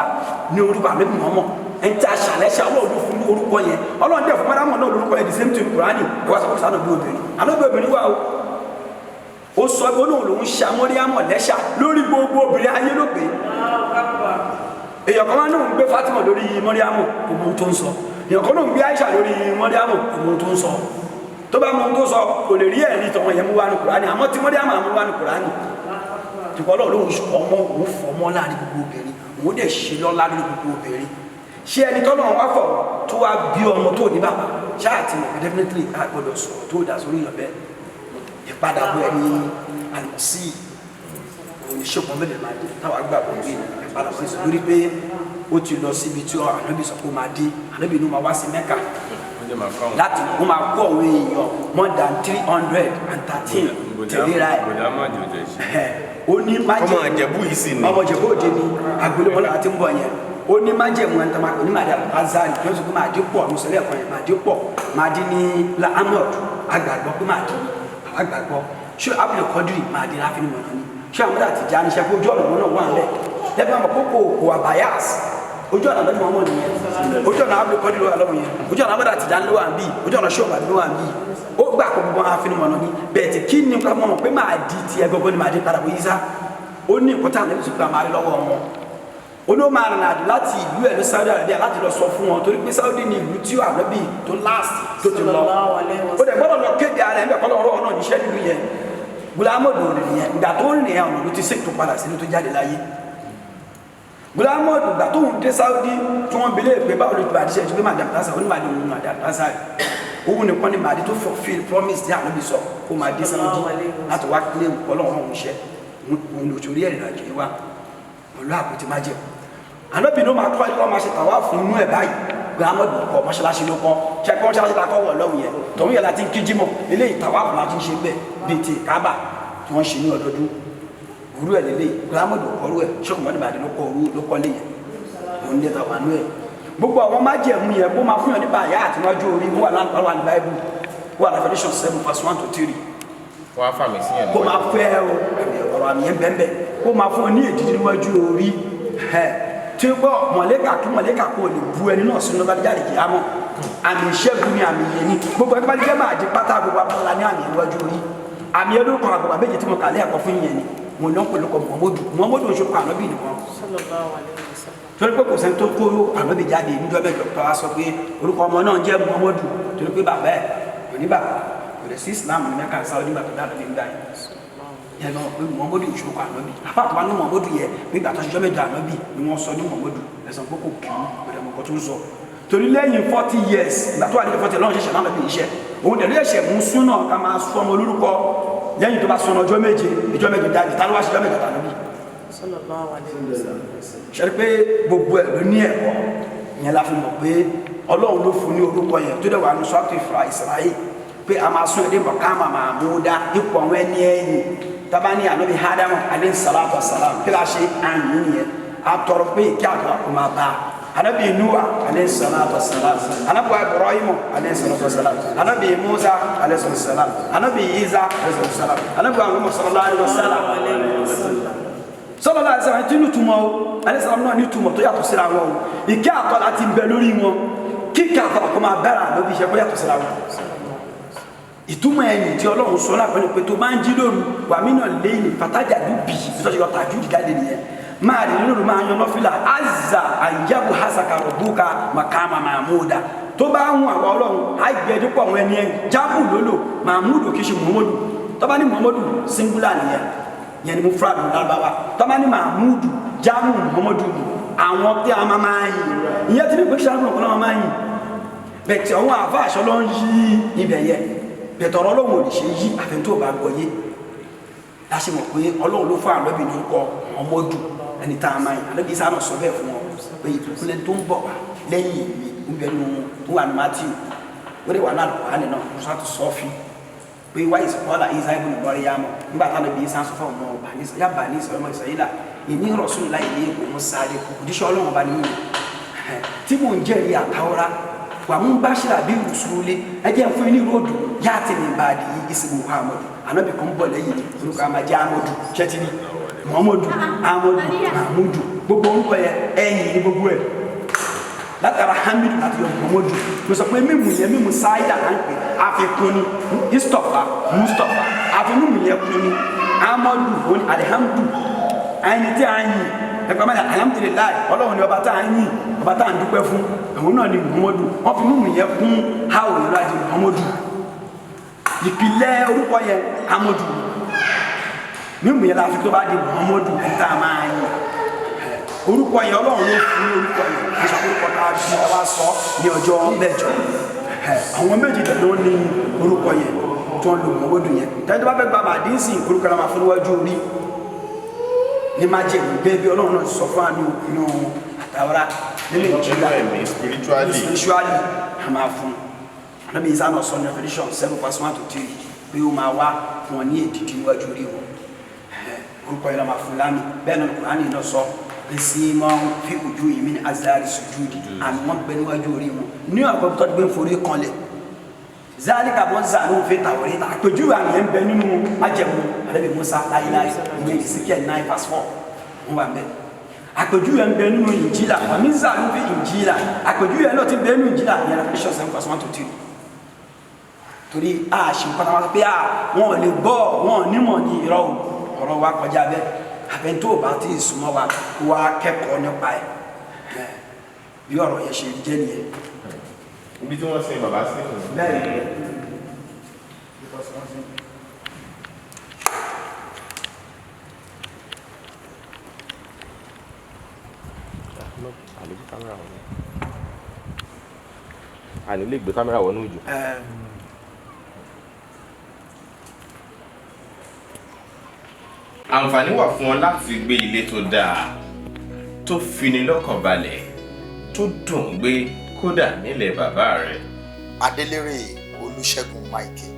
ní orúkọ ànábì Muhammad ẹni tí a ṣàlẹ́ṣà ọlọ́run fún orúkọ yẹn ọlọ́run dẹ̀ fún Mọ́ríámọ̀ náà lórúkọ yẹn the same thing Kùránì ìwà sọ pé ànábì obìnrin wà ó sọ pé olóhùn lòún ṣa Mọ́ríámọ̀ lẹ́ṣà lórí gbogbo obìnrin ayé ló pé èèyàn kan máa ń gbé Fatima lórí Mọ́ríámọ̀ kò mọ ohun tó ń sọ èèyàn kan náà ń gbé Aisha lórí Mọ́ríámọ̀ kò mọ ohun tó ń sọ tó bá mọ ohun tó sọ kò lè rí ẹ̀rí tọ̀wọ̀n yẹn mú wá ní Kùránì àmọ́ tí Mọ́ríámọ̀ mú wá ní Kùránì tùkọ́ lọ́ọ̀ lóhùn ọmọ òun fọmọ́ láàrin gbogbo obìnrin òun dẹ̀ ṣe lọ́lá lórí gbogbo obìnrin ṣé ẹni tọ́lọ́ wá fọ̀ tó wá bí ọmọ tó ní bàbá ṣáà ti mọ̀ definitely a gbọ́dọ̀ sọ̀rọ̀ tó dà sórí ìyàn bẹ́ẹ̀ ìpadàbọ̀ ẹni àlùsí oníṣègùn mẹ́lẹ̀ máa dé táwa gbàgbọ́ pé ìpadàbọ̀ ẹ̀sìn lórí pé ó ti lọ síbi tí ànábì sọ pé ó máa dé ànábì inú máa wá sí Mẹ́kà láti ó máa kó àwọn èèyàn more than 313 tẹ̀léra ẹ̀ ó ní májèmú ọmọ Ìjẹ̀bú yìí sì ni ọmọ Ìjẹ̀bú òde ni agbélé wọn láti ń bọ̀ yẹn ó ní májèmú ẹni tó máa pè ní màdí azari tó ń sọ pé máa dín pọ̀ mùsùlùmí ẹ̀kọ́ yẹn máa dín pọ̀ máa dín ní lahamud agbàgbọ́ pé máa dín agbàgbọ́ ṣé abúlé kọ́dírì máa dín láfi ní mọ̀nà ni ṣé àwọn ọmọdé àtijọ́ àníṣe pé ojú ọ̀nà wọn náà wà ń bẹ̀ lẹ́gbẹ̀ẹ́ àmọ́ kókò kò wà bias ojú ọ̀nà lọ́dún ọmọ nìyẹn ojú ọ̀nà abúlé kọ́dírì ló wà lọ́wọ́ yẹn ojú ọ̀nà abúlé àtijọ́ ló wà ń bí ojú ọ̀nà ṣọ́ọ̀bà ló wà ń bí ó gbà kó gbogbo àfinimọ̀nà ni bẹ́ẹ̀ tí kí ni mọ̀ pé máa di ti ẹgbẹ́gbẹ́ ni máa di padà bóyí sá ó ní ìkọ́tà àlẹ́ ìsúkú àmàlẹ́ lọ́wọ́ wọn olóò máa rìn àjò láti ìlú ẹ̀ ní Saudi Arabia láti lọ sọ fún wọn torí pé Saudi ni ìlú tí ànábì tó last tó ti lọ ó dẹ̀ gbọ́dọ̀ lọ kéde ara ẹ̀ ń bẹ̀ kọ́ lọ́rọ́ ọ̀nà níṣẹ́ nínú yẹn Gùlámọ̀dù nìyẹn ìgbà tó rìn ẹ̀ ọ̀nà ló ti sèktó padà sínú tó jáde láyé Gùlámọ̀dù ìgbà tó ń dé Saudi tí wọ́n belé pé báwo ló ti bàdí ṣe ti pé Madam Tasa ó ní Madam Tasa òun nìkan ni màdí tó fulfill promise tí ànábì sọ kó máa dé sáwọ́dí láti wá kílé ọlọ́run ọ̀hún iṣẹ́ òun lò torí ẹ̀rìn àjò yìí wá pẹ̀lú àpótí má jẹun ànábì ló máa kọ́ ẹ̀kọ́ máa ṣe tàwa fún inú ẹ̀ báyìí gbàmọ́dù kọ́ mọ́ṣáláṣí ló kọ́ ṣẹ́kọ́ mọ́ṣáláṣí la kọ́ wọ̀ lọ́hùn yẹn tọ̀hún yẹn láti ń kí jímọ̀ eléyìí tàwa fún láti ń ṣe bẹ́ẹ̀ bíi ti Kaaba tí wọ́n ṣe ní ọdọọdún òru ẹ̀ lélẹ̀ gbàmọ́dù kọ́rú ẹ̀ ṣọ́kùnmọ́dù bàdé ló kọ́ lé yẹn òun ní tàwa nú ẹ̀ gbogbo àwọn májẹ̀mú yẹn bó máa fún yàn nípa àyà àtiwájú orí wà láwà ní báíbù wà ní Revelation 7:1-3 wọ́n á fà mí sí yẹn kó máa fẹ́ ọ̀rọ̀ àmì yẹn bẹ́ẹ̀ kó máa fún ọ ní èdìdí níwájú orí tí ó gbọ́ mọ̀lẹ́kà kí mọ̀lẹ́kà kó lè bu ẹni náà sínú lọ́ba jáde kìí àmọ́ àmì ìṣẹ́gun ni àmì yẹn ni gbogbo ẹgbẹ́ bá jẹ́ máa di pátá gbogbo abọ́lá ní àmì ìwájú orí àmì ẹdún kan àgbàgbà méjì tí mo kà lẹ́ẹ̀kọ́ fún yẹn ni mo lọ́n pẹ̀lú kọ Muhammadu oṣù kan ànábì nìkan torí pé kò sẹ́ni tó kó ànábì jáde níjọ́ mẹ́jọ tó wá sọ pé orúkọ ọmọ náà jẹ́ Muhammadu torí pé bàbá ẹ̀ kò ní bàbá kò lè sí Islam ní Mẹ́kà Sáúdì bàtà dáadáa nígbà yẹn lọ pé Muhammadu oṣù kan ànábì àpapọ̀ ní Muhammadu yẹ nígbà tó ṣiṣọ́ mẹ́jọ ànábì ni wọ́n sọ ní Muhammadu ẹ̀sán pé kò kí ọ̀dẹ̀mọ̀kọ́ tó ń sọ torí lẹ́yìn 40 years ìgbà tó wà ní 40 lọ́run ṣẹ̀ṣẹ̀ náà bí iṣẹ́ òun tẹ̀lé ẹ̀ṣẹ̀ mú súnà ká máa sọ ọmọ olórúkọ lẹ́yìn tó bá sọ ọjọ́ méje ìjọ méje dáadé tá ló wá ṣíjọ́ méje tàbí ṣe pé gbogbo ẹ̀ ló ní ẹ̀kọ́ ìyẹn la fi mọ̀ pé Ọlọ́run ló fún ní orúkọ yẹn tó dẹ̀ wà ní sọ́ọ̀tì ìfra Israel pé a máa sún ẹ̀dẹ́ mọ̀káàmà máa mú dá ipò àwọn ẹni ẹ̀yìn tábà ní ànábì Ádámù alayhi salatu wassalam kí la ṣe àyìn nìyẹn a tọrọ pé kí àgbà kò máa bá anabi Nuha alayhi salatu wassalam anabi Ibrahim alayhi salatu wassalam anabi Musa alayhi salatu wassalam anabi Isa alayhi salatu wassalam anabi Muhammad sallallahu alaihi wasallam sallallahu alaihi wasallam tinu tumo alayhi salam náà ní tumo tó yàtọ̀ síra wọn ìkẹ́ àtọ́ láti ń bẹ lórí wọn kíkẹ́ àtọ́ kó máa bẹ̀rẹ̀ ànábì iṣẹ́ kó yàtọ̀ síra wọn ìtumọ̀ ẹ̀yìn tí Ọlọ́run sọ náà pẹ̀lú pé tó máa ń jí lóru wà mí náà lẹ́yìn fatajà dùbì ìtọ́jú yọ tàjú ìjáde nìyẹn máa rí lóru máa yan nọ́fìlà azza àyàbò hasaka rọ̀bùkà makama mahmuda tó bá ń àwọn Ọlọ́run àgbẹ̀dúpọ̀ àwọn ẹni ẹ̀yìn jábù lólò mahmudu kì í ṣe muhammadu tó bá ní muhammadu singular nìyẹn yẹn ni mo fúra dùn lábáwá tó bá ní mahmudu jámù muhammadu àwọn tí a máa yìn ìyẹn tí ní pé ṣáà náà máa yìn bẹ̀tì àwọn àfa àṣọ ló ń yí ibẹ̀ yẹn bẹ̀tọ̀ Ọlọ́run ò lè ṣe yí àfẹ́ntó bá gbọ́ yé láṣẹ mọ̀ pé Ọlọ́run ló fún àlọ́bì ní kọ ọmọdù ẹni tá a máa yìn àlọ́bì sáà náà sọ bẹ́ẹ̀ fún wọn pé ìpínlẹ̀ tó ń bọ̀ wá lẹ́yìn mi ń bẹ nu tó wà ní Matthew ó lè wà náà lọ́wọ́ àlẹ́ náà mo sọ́ọ́ tó sọ́ fi pé wáyé sọ́kọ́lá isa ibùn lọ́rí yá mọ̀ nígbà táwọn ẹbí sáà sọ fún ọmọ ọba yàbá ní ìsọ̀rọ̀ ọmọ ìsọ̀yìnlá ìní rọ̀sùn láì ní èkó mo sáré òjíṣẹ́ Ọlọ́run ọba nínú tí mò ń jẹ́rìí àtàwọ́rá wà mú bá ṣe àbí ìrùsùlé ẹjẹ́ fún ní ròdù yá ti ní bá di ìsìnkú Muhammadu anábì kan bọ̀ lẹ́yìn orúkọ àmàjẹ́ amadu ṣẹ́tìní Muhammadu amadu mahmudu gbogbo orúkọ yẹn ẹ̀yìn ní gbogbo ẹ̀ látara hamidu àti yọ Muhammadu mo sọ pé mímu yẹn mímu sáyidà là ń pè àfikún ní istọfa mustapha àfikún yẹn kún ní amadu òní alihamdu àyìn tí a yìn ẹgbẹ́ mẹ́ta alhamdulilayi Ọlọ́run ni ọba tá a yìn ọba tá a ń dúpẹ́ fún àwọn náà ni Muhammadu wọ́n fi mímu yẹn kún háwò nínú àti Muhammadu ìpìlẹ̀ orúkọ yẹn amadu mímu yẹn láti tó bá di Muhammadu ẹ̀ta máa yìn orúkọ yẹn Ọlọ́run ló fún orúkọ yẹn ìṣọ́ orúkọ tá a fi ọba sọ ní ọjọ́ mẹ́jọ àwọn méjì ló ní orúkọ yẹn tó ń lo Muhammadu yẹn tẹ́tí bá fẹ́ gba màdínsì orúkọ náà máa fún níwájú orí ní má jẹ́ bẹ́ẹ̀ bí Ọlọ́run náà sọ fún àánú inú àtàwárá nínú ìjìlá spiritually a máa fún anábì Isa náà sọ ní Revelation 7:1-3 pé ó máa wá fún ọ ní èdìdí níwájú orí wọn orúkọ yẹn máa fún lámì bẹ́ẹ̀ náà Kùránì náà sọ pé sí máa ń fi ojú yìí ní azari sujudi àmì wọn gbẹ níwájú orí wọn ní ọ̀pọ̀ tó gbé ń forí kanlẹ̀ zalika bọ́n zàánú fi tàwọ̀rí àpèjúwe àmì ẹ̀ ń bẹ nínú májẹ̀mú àdébí Musa láyéláyé ìyẹn Ezekiel 9:4 wọn wà bẹ́ẹ̀ àpèjúwe ẹ̀ ń bẹ nínú Injila àmì zàánú fi Injila àpèjúwe ẹ̀ náà ti bẹ nínú Injila ìyẹn Revelation 7:1-3 torí àṣì pátápátá pé wọn ò lè gbọ́ wọn ò nímọ̀ ní irọ́ ọ̀rọ̀ wa kọjá bẹ́ẹ̀ àbẹ̀ntó bá ti súnmọ́ wa kó wa kẹ́kọ̀ọ́ nípa ẹ̀ bí ọ̀rọ̀ yẹn ṣe jẹ́ nìyẹn. ibi tí wọ́n sin bàbá sí bẹ́ẹ̀ ni àní lè gbé kámẹ́rà wọnú ìjò. àǹfààní wà fún ọ láti gbé ilé tó dáa, tó fini lọ́kàn balẹ̀, tó dùn gbé kódà nílẹ̀ bàbá rẹ̀. Adélérè Olúṣẹ́gun Michael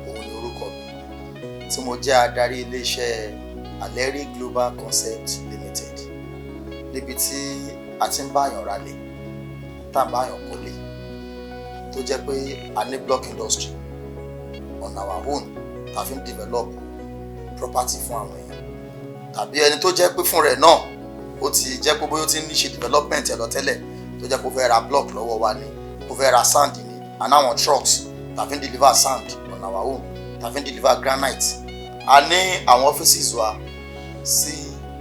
òun ni orúkọ mi tí mo jẹ́ adarí iléeṣẹ́ Aleri Global Concept Limited, níbi tí a ti ń báyàn ralẹ̀ tá a báyàn kọ́lé tó jẹ́ pé a ní block industry on our own tá a fi ń develop property fún àwọn èèyàn, tàbí ẹni tó jẹ́ pé fún rẹ̀ náà ó ti jẹ́ pé bóyá ó ti ń ṣe development ẹ̀ lọ tẹ́lẹ̀ tó jẹ́ pé ó fẹ́ ra block lọ́wọ́ wa ni, ó fẹ́ ra sand ni, and àwọn trucks tá a fi ń deliver sand on our own, tá a fi ń deliver granite. A ní àwọn offices wa sí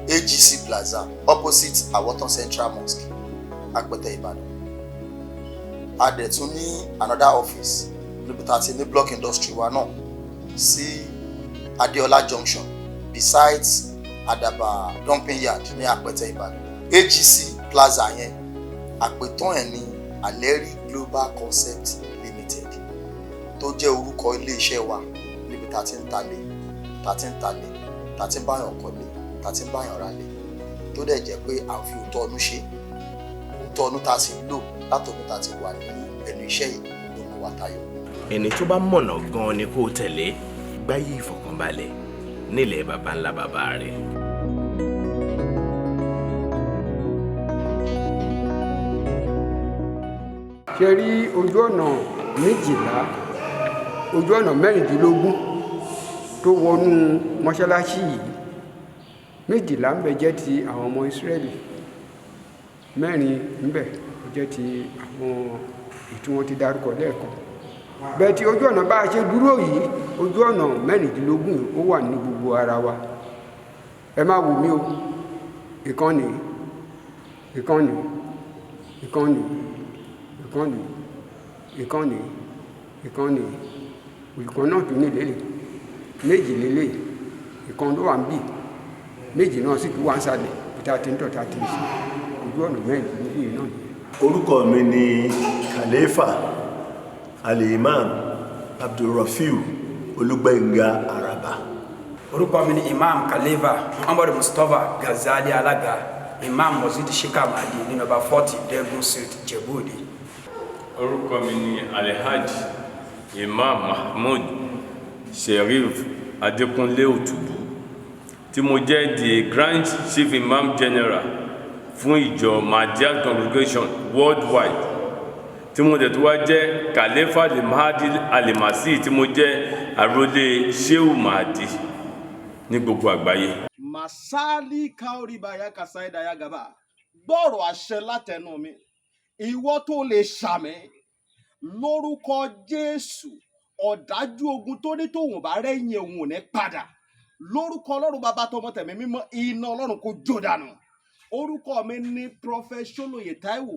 AGC Plaza opposite Awotan Central Mosque, Apẹtẹ, Ìbàdàn. A dẹ̀ tún ní another office níbi tá a ti ní block industry wa náà sí Adeola Junction besides Adaba dumping yard ní Apẹtẹ, Ìbàdàn. AGC Plaza yẹn àpètàn ẹ̀ ní Aleri Global Concept Limited tó jẹ́ orúkọ iléeṣẹ́ wa níbi tá a ti ń talé tá a ti ń báyàn kọ́lé, tá a ti ń báyàn ralé, tó dẹ̀ jẹ́ pé à ń fi òótọ́ ọdún ṣe, òótọ́ ọdún tá a sì ń lò látọ̀dún tá a ti wà ní ẹnu iṣẹ́ yìí ló mú wa tayọ. Ẹni tó bá mọ̀nà gan-an ni kó tẹ̀lé, gbáyé ìfọ̀kànbalẹ̀ nílẹ̀ baba ńlá bàbá rẹ̀. ṣe rí ojú ọ̀nà 12, ojú ọ̀nà 16 tó wọnú mọ́ṣáláṣí yìí, 12 ń bẹ jẹ́ ti àwọn ọmọ Ísírẹ́lì, 4 ń bẹ jẹ́ ti àwọn tí wọ́n ti dárúkọ lẹ́ẹ̀kan. Bẹ́ẹ̀ tí ojú ọ̀nà bá a ṣe dúró yìí, ojú ọ̀nà 16 ó wà ní gbogbo ara wa. Ẹ má wò mí o, ìkànnì olùkọ́ náà tún nílé 2 lélẹ̀, ìkan ló wà ń bì, 2 náà sì tún wà ń sàlẹ̀ peter tí ń tọ́ ta ti ń ṣe ojú ọ̀nà 16 náà. Orúkọ mi ni Khalifa Al-Imam Abdulrafiu Olúgbénga Araba. Orúkọ mi ni Imam Khalifa Muhammad Mustapha Ghazali Alaga, Imam Masjid Sheikh Ahmadi ní nọ́mbà 40 Degun Street, Ijebu. Orúkọ mi ni Alhaji Imam Mahmood Sherif Adékúnlé Òtùbù, tí mo jẹ́ the Grand Chief Imam General fún ìjọ Mahdiya Congregation worldwide, tí mo dẹ̀ tó wá jẹ́ Khalifa Al-Mahdi Al-Masih, tí mo jẹ́ àrólé Shehu Mahdi ní gbogbo àgbáyé. Masali kaoriba ya kasaida ya gaba. Gbọ́rọ̀ àṣẹ látẹnu mi. Ìwọ tó lè ṣàmì lórúkọ Jésù, ọ̀dájú ogun tó ní tòun bá rẹ́yìn òun ò ní padà. Lórúkọ Ọlọ́run Bàbá tọmọ tẹ̀mí mímọ́, iná Ọlọ́run kó jó dànù. Orúkọ mi ní Prophet Ṣólóyè Táíwò,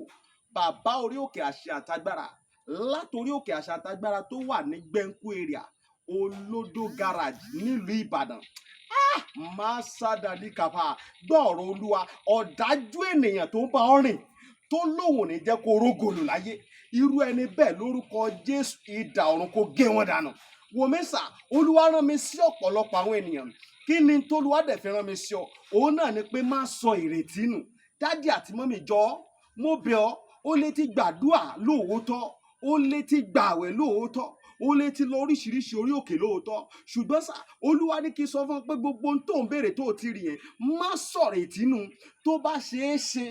bàbá orí òkè àṣẹ àtagbára, látòrí òkè àṣẹ àtagbára tó wà ní Gbẹ́ńkú area, Olódó garage nílùú Ìbàdàn. Masadali kapa gbọ́ọ̀rọ̀ Olúwa, ọ̀dájú ènìyàn tó ń bá ọ rìn tó lóhùn ní jẹ́ kó rógòlù láyé, irú ẹni bẹ́ẹ̀ lórúkọ Jésù idà ọ̀run kó gé wọn dànù. Wòmísà, Olúwa rán mi sí ọ̀pọ̀lọpọ̀ àwọn ènìyàn. Kí ni t'Olúwa dẹ̀ fi rán mi sí ọ? Òun náà ni pé má sọ ìrètí nù. Dádì àti mọ́mì jọ̀ọ́, mo bẹ̀ ọ́, ó lè ti gbàdúrà lóòótọ́, ó lè ti gbààwẹ̀ lóòótọ́, ó lè ti lọ oríṣiríṣi orí òkè lóòótọ́, ṣùgbọ́n sá Olúwa ní kí n sọ fún ọ pé gbogbo ohun tó ń béèrè tó ti rí yẹn má sọ̀rọ̀ ìtínú. Tó bá ṣeé ṣe,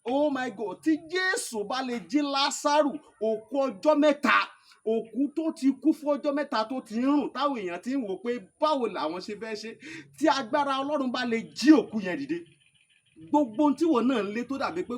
oh my God, tí Jésù bá lè jí Lásárù, òkú ọjọ́ 3, òkú tó ti kú fún ọjọ́ 3 tó ti ń rùn, táwọn èèyàn ti ń wò pé báwo làwọn ṣe fẹ́ ṣe, tí agbára Ọlọ́run bá lè jí òkú yẹn dìde, gbogbo ohun tí wọn náà ń lé tó dàbí pé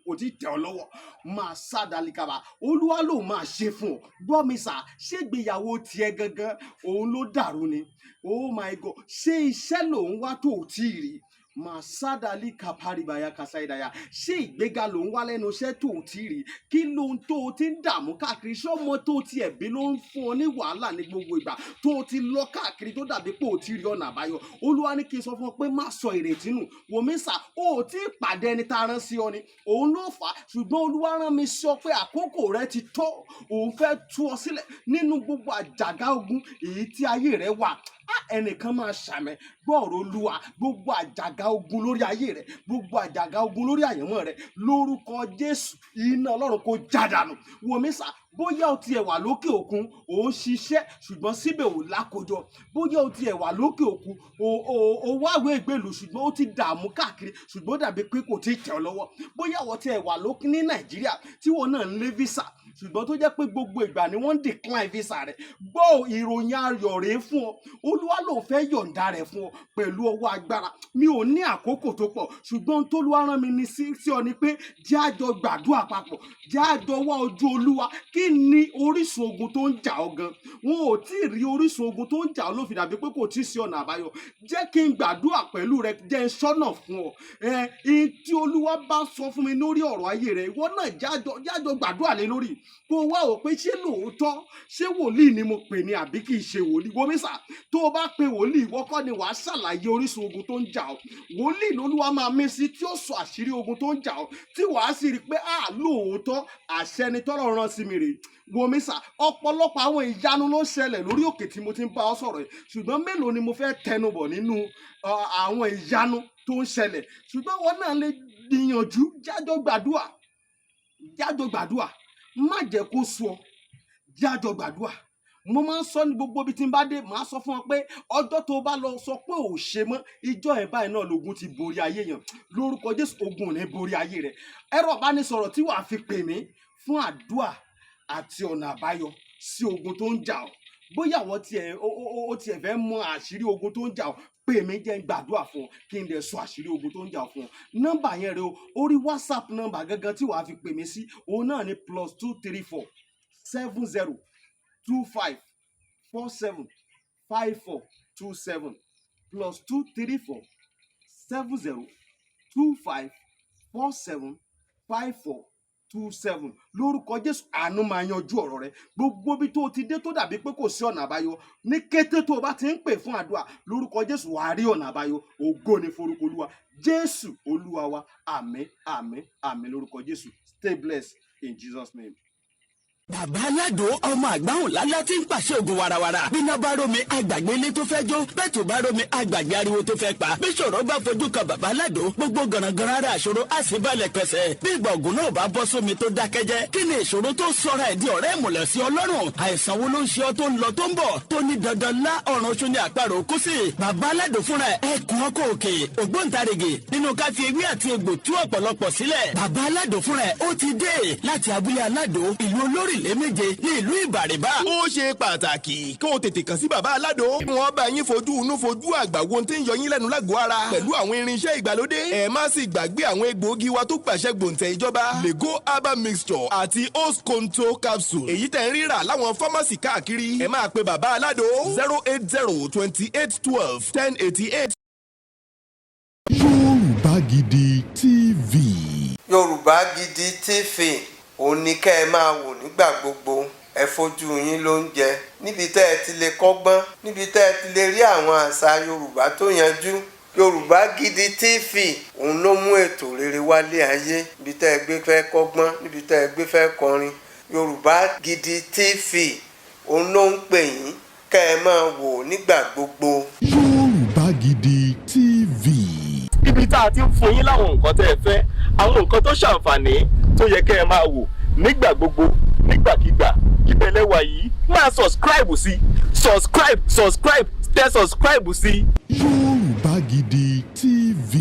kò tí tẹ̀ ọ́ lọ́wọ́, máa sádàlíkàbà, Olúwa ló máa ṣe fún ọ. Gbọ́ mi sà, ṣé ìgbéyàwó tiẹ̀ gangan òun ló dàrú ni? Oh my God, ṣé iṣẹ́ lòun wá tó ò tí ì rí? Masadali kaparibaya kasaidaya, ṣé ìgbéga ló ń wá lẹ́nu iṣẹ́ tó ti rí? Kí ló ń tó ti ń dààmú káàkiri? Ṣé ọmọ tó ti ẹ̀bí ló ń fún ọ ní wàhálà ní gbogbo ìgbà tó ti lọ káàkiri tó dàbí pé ò ti rí ọ̀nà àbáyọ? Olúwa ní kí n sọ fún ọ pé má sọ ìrètí nù. Wòmísà, ó ti pàdé ẹni tá a rán sí ọ ni, òun ló fà á, ṣùgbọ́n Olúwa rán mi sí ọ pé àkókò rẹ ti tó, òun fẹ́ tú ọ sílẹ̀ nínú gbogbo àjàgà ogun èyí tí ayé rẹ wà. ẹnìkan máa ṣàmẹ gbọ́ọ̀rọ̀ olúwa gbogbo àjàgà ogun lórí ayé rẹ gbogbo àjàgà ogun lórí àyànmọ́ rẹ lórúkọ Jésù iná Ọlọ́run kó jádànù wòmísà bóyá o tiẹ̀ wà lókè òkun ò ń ṣiṣẹ́ ṣùgbọ́n síbẹ̀ ò lákòjọ bóyá o tiẹ̀ wà lókè òkun ò wáwé ìgbèlú ṣùgbọ́n ó ti dààmú káàkiri ṣùgbọ́n dàbí pé kò tí ì tẹ̀ ọ́ lọ́wọ́ bóyá o tiẹ̀ wà lókè ní Nàìjíríà tí wọn náà ń lé visa ṣùgbọ́n tó jẹ́ pé gbogbo ìgbà ni wọ́n ń decline visa rẹ̀ gbọ́ ìròyìn ayọ̀ rèé fún ọ olúwa ló fẹ́ yọ̀ǹda rẹ̀ fún ọ pẹ̀lú ọwọ́ agbára mi ò ní àkókò tó pọ̀ ṣùgbọ́n tólúwa rán mi ní sí ọ ni pé jẹ́ àjọ gbàdúrà papọ̀ jẹ́ àjọ wá ojú olúwa kí ni orísun ogun tó ń jà ọ́ gan wọn ò tí ì rí orísun ogun tó ń jà ọ́ ló fi dàbí pé kò tí ì sí ọ̀nà àbáyọ jẹ́ kí n gbàdúrà pẹ̀lú rẹ jẹ́ n ṣọ́nà fún ọ tí olúwa bá sọ fún mi lórí ọ̀rọ̀ ayé rẹ ìwọ náà jájọ gbàdúrà lé lórí kó wá ò pé ṣé lóòótọ́ ṣé wòlíì ni mo pè ní àbí kì í ṣe wòlíì gómìsà tó o bá pe wòlíì ìwọ kọ́ ni wàá ṣàlàyé orísun ogun tó ń jà ọ́ wòlíì lolúwa máa mí sí tí ó sọ àṣírí ogun tó ń jà ọ́ tí wàá sì rí i pé lóòótọ́ àṣẹ ni tọ́lọ́run rán sí mi rèé wòmísà ọ̀pọ̀lọpọ̀ àwọn ìyanu ló ń ṣẹlẹ̀ lórí òkè tí mo ti ń bá ọ sọ̀rọ̀ yìí ṣùgbọ́n mélòó ni mo fẹ́ tẹnubọ̀ nínú àwọn ìyanu tó ń ṣẹlẹ̀ ṣùgbọ́n wọn náà lè gbìyànjú jájọ gbàdúrà má jẹ́ kó sú ọ jájọ gbàdúrà mo máa ń sọ ní gbogbo ibi tí n bá dé màá sọ fún ọ pé ọjọ́ tó bá lọ sọ pé ò ṣe mọ́ ìjọ ẹ̀ báyìí náà lógun ti borí ayé yẹn lórúkọ Jésù ogun ò ní borí ayé rẹ ẹ̀rọ ìbánisọ̀rọ̀ tí wàá fi pè mí fún àdúà àti ọ̀nà àbáyọ sí ogun tó ń jà ọ́ bóyá àwọn tiẹ̀ fẹ́ mọ àṣírí ogun tó ń jà ọ́ pè mí jẹ́ gbàdúrà fún ọ kí n dẹ̀ sọ àṣírí ogun tó ń jà fún ọ nọ́mbà yẹn rẹ o orí WhatsApp nọ́mbà gangan tí wàá fi pè mí sí òun náà ni +234 70 25 47 54 27 +234 70 25 47 54 27 lórúkọ Jésù àánú máa yanjú ọ̀rọ̀ rẹ gbogbo bí tó o ti dé tó dàbí pé kò sí ọ̀nà àbáyọ ní kété tó o bá ti ń pè fún àdúrà lórúkọ Jésù wàá rí ọ̀nà àbáyọ ògo ni forúkọ Olúwa Jésù Olúwa wa àmín àmín àmín lórúkọ Jésù stay blessed in Jesus' name. Bàbá Aládò ọmọ àgbáhùn lálá tí ń pàṣẹ ògùn warawara. Bíná bá rómi àgbàgbé ilé tó fẹ́ jó. Bẹ́ẹ̀ tó bá rómi àgbàgbé ariwo tó fẹ́ pa. Bí ṣòro bá fojú kan Bàbá Aládò gbogbo gànàgànà ara àṣòro á sì balẹ̀ pẹ̀sẹ̀. Bí ìgbà ògùn náà bá bọ́ sómi tó dákẹ́jẹ́. Kí ni ìṣòro tó sọra ẹ̀ di ọ̀rẹ́ ìmùlẹ̀ sí Ọlọ́run? Àìsàn wo ló ń ṣe ọ tó ń lọ tó ń bọ̀? Tó ní dandan lá ọ̀run oṣù ní àparò kú sí. Bàbá Aládò fúnra ẹ̀ kún ọkọ̀ òkè. Ògbóǹtarìgì nínú ká fi ewé àti egbò tú ọ̀pọ̀lọpọ̀ sílẹ̀. Bàbá Aládò fúnra ẹ̀ ó ti dé láti abúlé Aládò ìlú Olórílé méje ní ìlú Ìbàrìbà. Ó ṣe pàtàkì kó o tètè kàn sí Bàbá Aládò. Wọ́n bá yín fojú inú fojú àgbà wo tí ń yọ yín lẹ́nu lágọ̀ọ́ ara pẹ̀lú àwọn irinṣẹ́ ìgbàlódé. Ẹ má sì gbàgbé àwọn egbòogi wa tó gbàṣẹ gbòǹtẹ̀ ìjọba. Lego herbal mixture àti Osconto capsule. Èyí tẹ̀ ń rírà láwọn fámásì káàkiri. Ẹ máa pe Bàbá Aládò 080 28 12 1088. Yorùbá Gidi TV. Yorùbá Gidi TV òun ni kẹ́ ẹ máa wò nígbà gbogbo ẹ fojú yín lóúnjẹ níbi tẹ́ ẹ ti lè kọ́gbọ́n níbi tẹ́ ẹ ti lè rí àwọn àṣà Yorùbá tó yanjú Yorùbá Gidi TV òun ló mú ètò rere wálé ayé níbi tẹ́ ẹ gbé fẹ́ kọ́gbọ́n níbi tẹ́ ẹ gbé fẹ́ kọrin Yorùbá Gidi TV òun ló ń pè yín kẹ́ ẹ máa wò nígbà gbogbo. Yorùbá Gidi TV. Ibi tá a ti ń fún yín láwọn nǹkan tẹ́ ẹ fẹ́ àwọn nǹkan tó ṣàǹfààní tó yẹ kẹ́ ẹ máa wò nígbà gbogbo nígbàkigbà ìbẹ̀lẹ̀ wà yìí máa subscribe sí subscribe tẹ subscribe sí. Yorùbá Gidi TV.